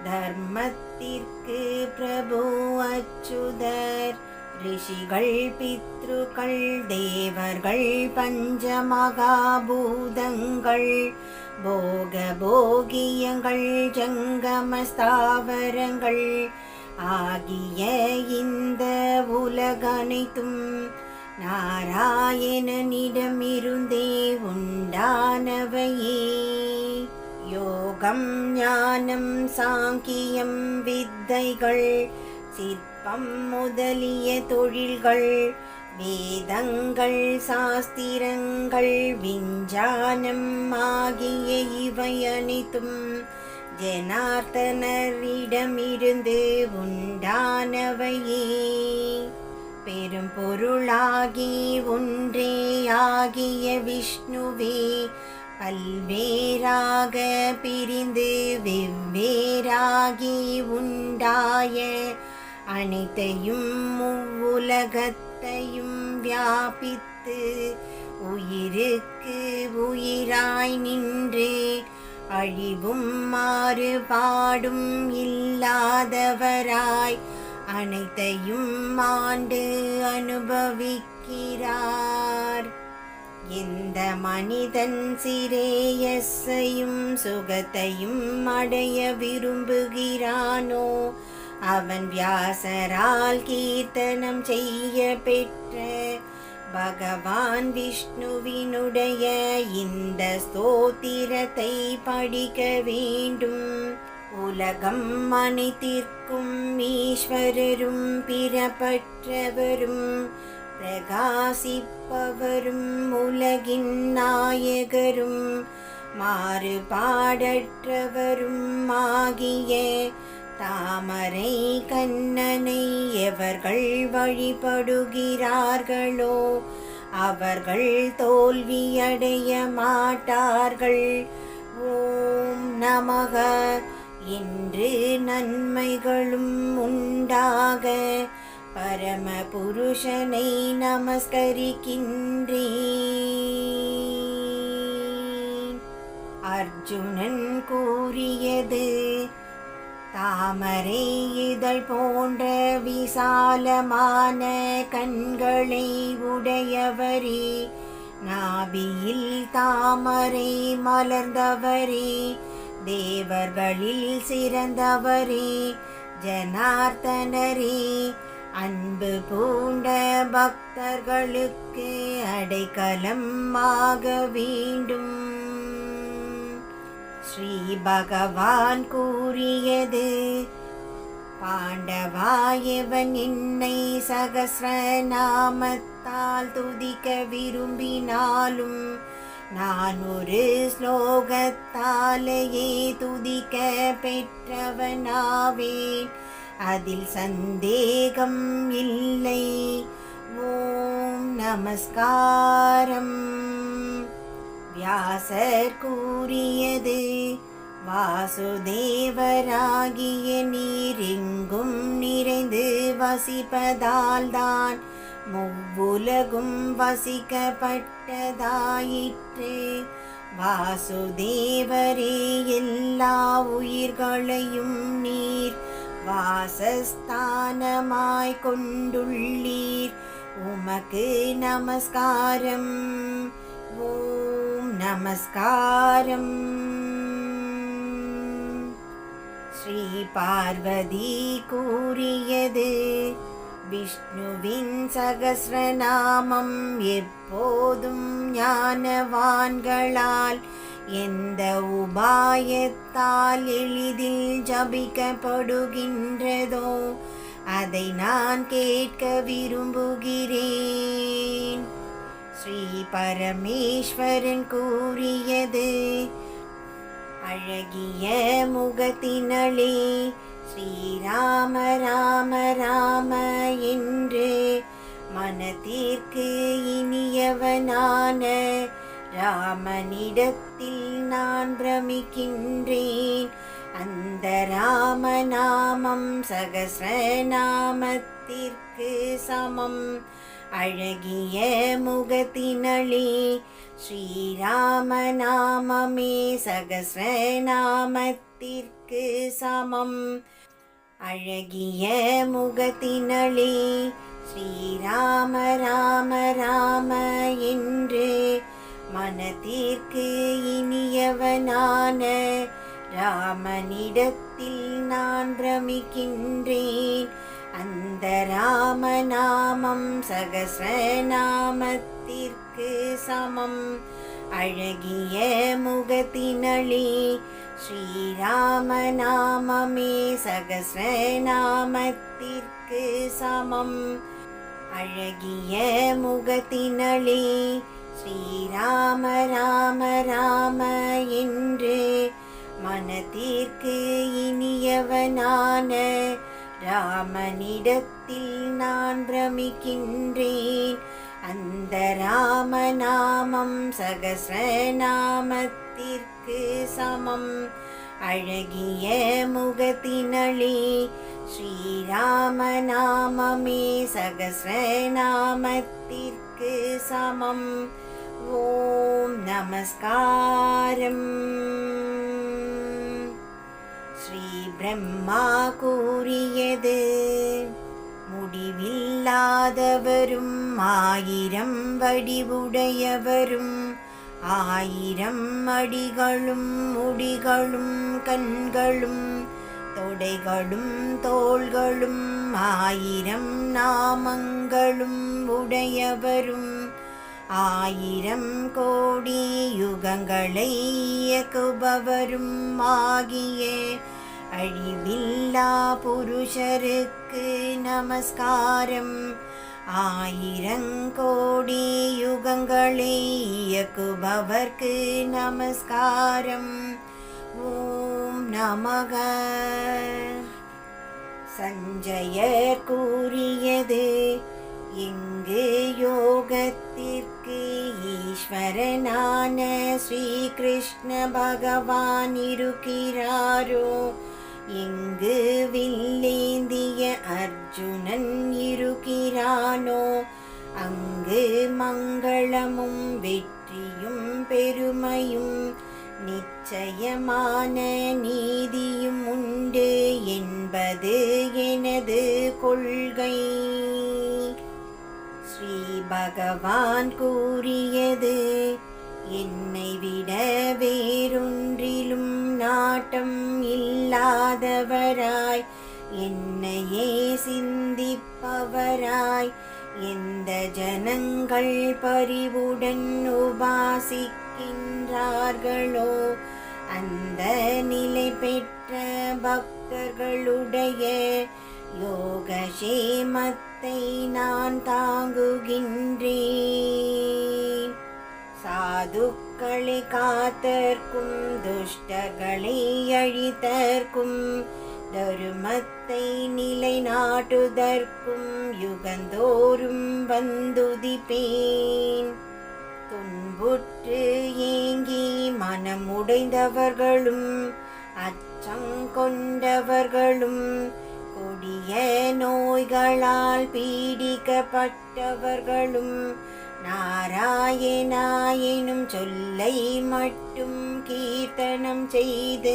Speaker 1: தர்மத்திற்கு பிரபு அச்சுதர். ரிஷிகள், பித்ருக்கள், தேவர்கள், பஞ்சமகாபூதங்கள், போக போகியங்கள், ஜங்கமஸ்தாவரங்கள் ஆகிய இந்த உலகனைத்தும் நாராயணனிடமிருந்தே உண்டானவையே. யோகம், ஞானம், சாங்கியம், வித்தைகள், சிற்பம் முதலிய தொழில்கள், வேதங்கள், சாஸ்திரங்கள், விஞ்ஞானம் ஆகிய இவை அனைத்தும் ஜனார்த்தனரிடமிருந்து உண்டானவையே. பெரும் பொருளாகி ஒன்றே ஆகிய விஷ்ணுவே பல்வேறாக பிரிந்து வெவ்வேறாகி உண்டாய அனைத்தையும் உலகத்தையும் வியாபித்து உயிருக்கு உயிராய் நின்று அழிவும் மாறுபாடும் இல்லாதவராய் அனைத்தையும் ஆண்டு அனுபவிக்கிறார். எந்த மனிதன் சிரேயஸையும் சுகத்தையும் அடைய விரும்புகிறானோ அவன் வியாசரால் கீர்த்தனம் செய்ய பெற்ற பகவான் விஷ்ணுவினுடைய இந்த ஸ்தோத்திரத்தை படிக்க வேண்டும். உலகம் அனைத்திற்கும் ஈஸ்வரரும் பிறப்பற்றவரும் பிரகாசிப்பவரும் உலகின் நாயகரும் மாறுபாடற்றவரும் ஆகிய தாமரை கண்ணனை எவர்கள் வழிபடுகிறார்களோ அவர்கள் தோல்வியடைய மாட்டார்கள். ஓம் நமக என்று நன்மைகளும் உண்டாக பரம புருஷனை நமஸ்கரிக்கின்றேன். அர்ஜுனன் கூறியது: தாமரை இதழ் போன்ற விசாலமான கண்களை உடையவரே, நாபியில் தாமரை மலர்ந்தவரே, தேவர்களில் சிறந்தவரே, ஜனார்த்தனரே, அன்பு பூண்ட பக்தர்களுக்கு அடைக்கலம் ஆக வேண்டும். ஸ்ரீ பகவான் கூறியது: பாண்டவாயவன் என்னை சகஸ்ரநாமத்தால் துதிக்க விரும்பினாலும் நான் ஒரு ஸ்லோகத்தாலேயே துதிக்க பெற்றவனாவேன். அதில் சந்தேகம் இல்லை. ஓம் நமஸ்காரம். வியாசர் கூறியது: வாசுதேவராகிய நீர் எங்கும் நிறைந்து வசிப்பதால் தான் முவ்வுலகும் வசிக்கப்பட்டதாயிற்று. வாசுதேவரே, எல்லா உயிர்களையும் நீர் வாசஸ்தானமாய் கொண்டுள்ளீர். உமக்கு நமஸ்காரம். ஓம் நமஸ்காரம். ஸ்ரீ பார்வதி கூறியது, விஷ்ணுவின் சகஸ்ரநாமம் எப்போதும் ஞானவான்களால் எந்த உபாயத்தால் எளிதில் ஜபிக்கப்படுகின்றதோ அதை நான் கேட்க விரும்புகிறேன். ஸ்ரீ பரமேஸ்வரன் கூறியது, அழகிய முகத்தினளே, ஸ்ரீராம ராம ராம என்று மனத்திற்கு இனியவனான ராமனிடத்தில் நான் பிரமிக்கின்றேன். அந்த ராமநாமம் சகஸ்ரநாமத்திற்கு சமம். அழகிய முகத்தினளே, ஸ்ரீராமநாமமே சகஸ்ரநாமத்திற்கு சமம். அழகிய முகத்தினளே, ஸ்ரீராம ராம ராம என்று மனத்திற்கு இனியவனான ராமனிடத்தில் நான் பிரமிக்கின்றேன். அந்த ராமநாமம் சகஸ்ரநாமத்திற்கு சமம். அழகிய முகத்தினளே, ஸ்ரீராமநாமமே சகஸ்ரநாமத்திற்கு சமம். அழகிய முகத்தினளே, ஸ்ரீராம ராம ராம என்று மனத்திற்கு இனியவனான ராமனிடத்தில் நான் பிரமிக்கின்றேன். அந்த ராமநாமம் சகஸ்ரநாமத்திற்கு சமம். அழகிய முகத்தினளே, ஸ்ரீராமநாமமே சகஸ்ரநாமத்திற்கு சமம். ஓம் நமஸ்காரம். ஸ்ரீ பிரம்மா கூறியது, முடிவில்லாதவரும் ஆயிரம் வடிவுடையவரும் ஆயிரம் அடிகளும் முடிகளும் கண்களும் தொடைகளும் தோள்களும் ஆயிரம் நாமங்களும் உடையவரும் ஆயிரம் கோடி யுகங்களை இயக்குபவரும் ஆகிய அழிவில்லா புருஷருக்கு நமஸ்காரம். ஆயிரங்கோடி யுகங்களை இயக்குபவர்க்கு நமஸ்காரம். ஓம் நமக. சஞ்சயர் கூறியது, இங்கு யோகத்திற்கு ஈஸ்வரனான ஸ்ரீ கிருஷ்ண பகவான் இருக்கிறாரோ, இங்கு வில்லேந்திய அர்ஜுனன் இருக்கிறானோ, அங்கு மங்களமும் வெற்றியும் பெருமையும் நிச்சயமான நீதியும் உண்டு என்பது எனது கொள்கை. ஸ்ரீ பகவான் கூறியது, என்னை விட வேறொன்றிலும் நாட்டம் இல்லாதவராய் என்னையே சிந்திப்பவராய் எந்த ஜனங்கள் பரிவுடன் உபாசிக்கின்றார்களோ அந்த நிலை பெற்ற பக்தர்களுடைய யோகக்ஷேமத்தை நான் தாங்குகின்றேன். சாதுக்களை காத்தற்கும் துஷ்டர்களை அழித்தற்கும் தருமத்தை நிலைநாட்டுதற்கும் யுகந்தோறும் வந்துதிப்பேன். துன்புற்று ஏங்கி மனம் உடைந்தவர்களும் அச்சம் கொண்டவர்களும் கொடிய நோய்களால் பீடிக்கப்பட்டவர்களும் நாராயணா எனும் சொல்லை மட்டும் கீர்த்தனம் செய்து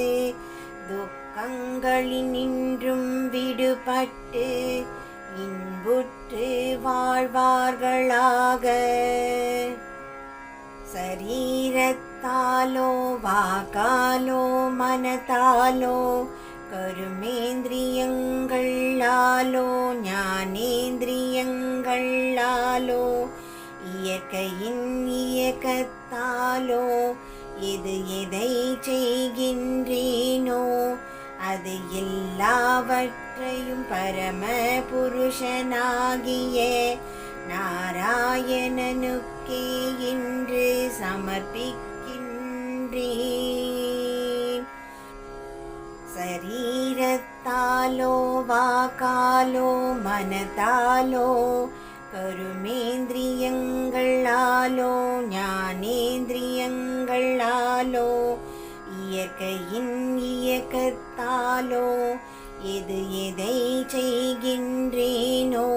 Speaker 1: துக்கங்களினின்றும் விடுபட்டு இன்புற்று வாழ்வார்களாக. சரீரத்தாலோ வாக்காலோ மனத்தாலோ கருமேந்திரியங்களாலோ ஞானேந்திரியங்களாலோ இயற்கையின் இயக்கத்தாலோ எதை செய்கின்றேனோ அது எல்லாவற்றையும் பரம புருஷனாகிய நாராயணனுக்கே இன்று சமர்ப்பிக்கின்றேன். சரீரத்தாலோ வாக்காலோ மனத்தாலோ கருமேந்திரியங்களாலோ ஞானேந்திரியங்களாலோ இயற்கையின் இயக்கத்தாலோ எதை செய்கின்றேனோ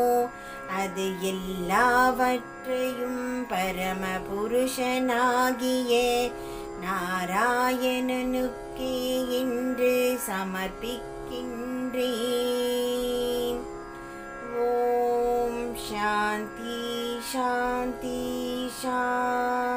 Speaker 1: அது எல்லாவற்றையும் பரம புருஷனாகிய நாராயணனுக்கே இன்று சமர்ப்பிக்கின்றேன். ஓம் சாந்தி சாந்தி சாந்தி.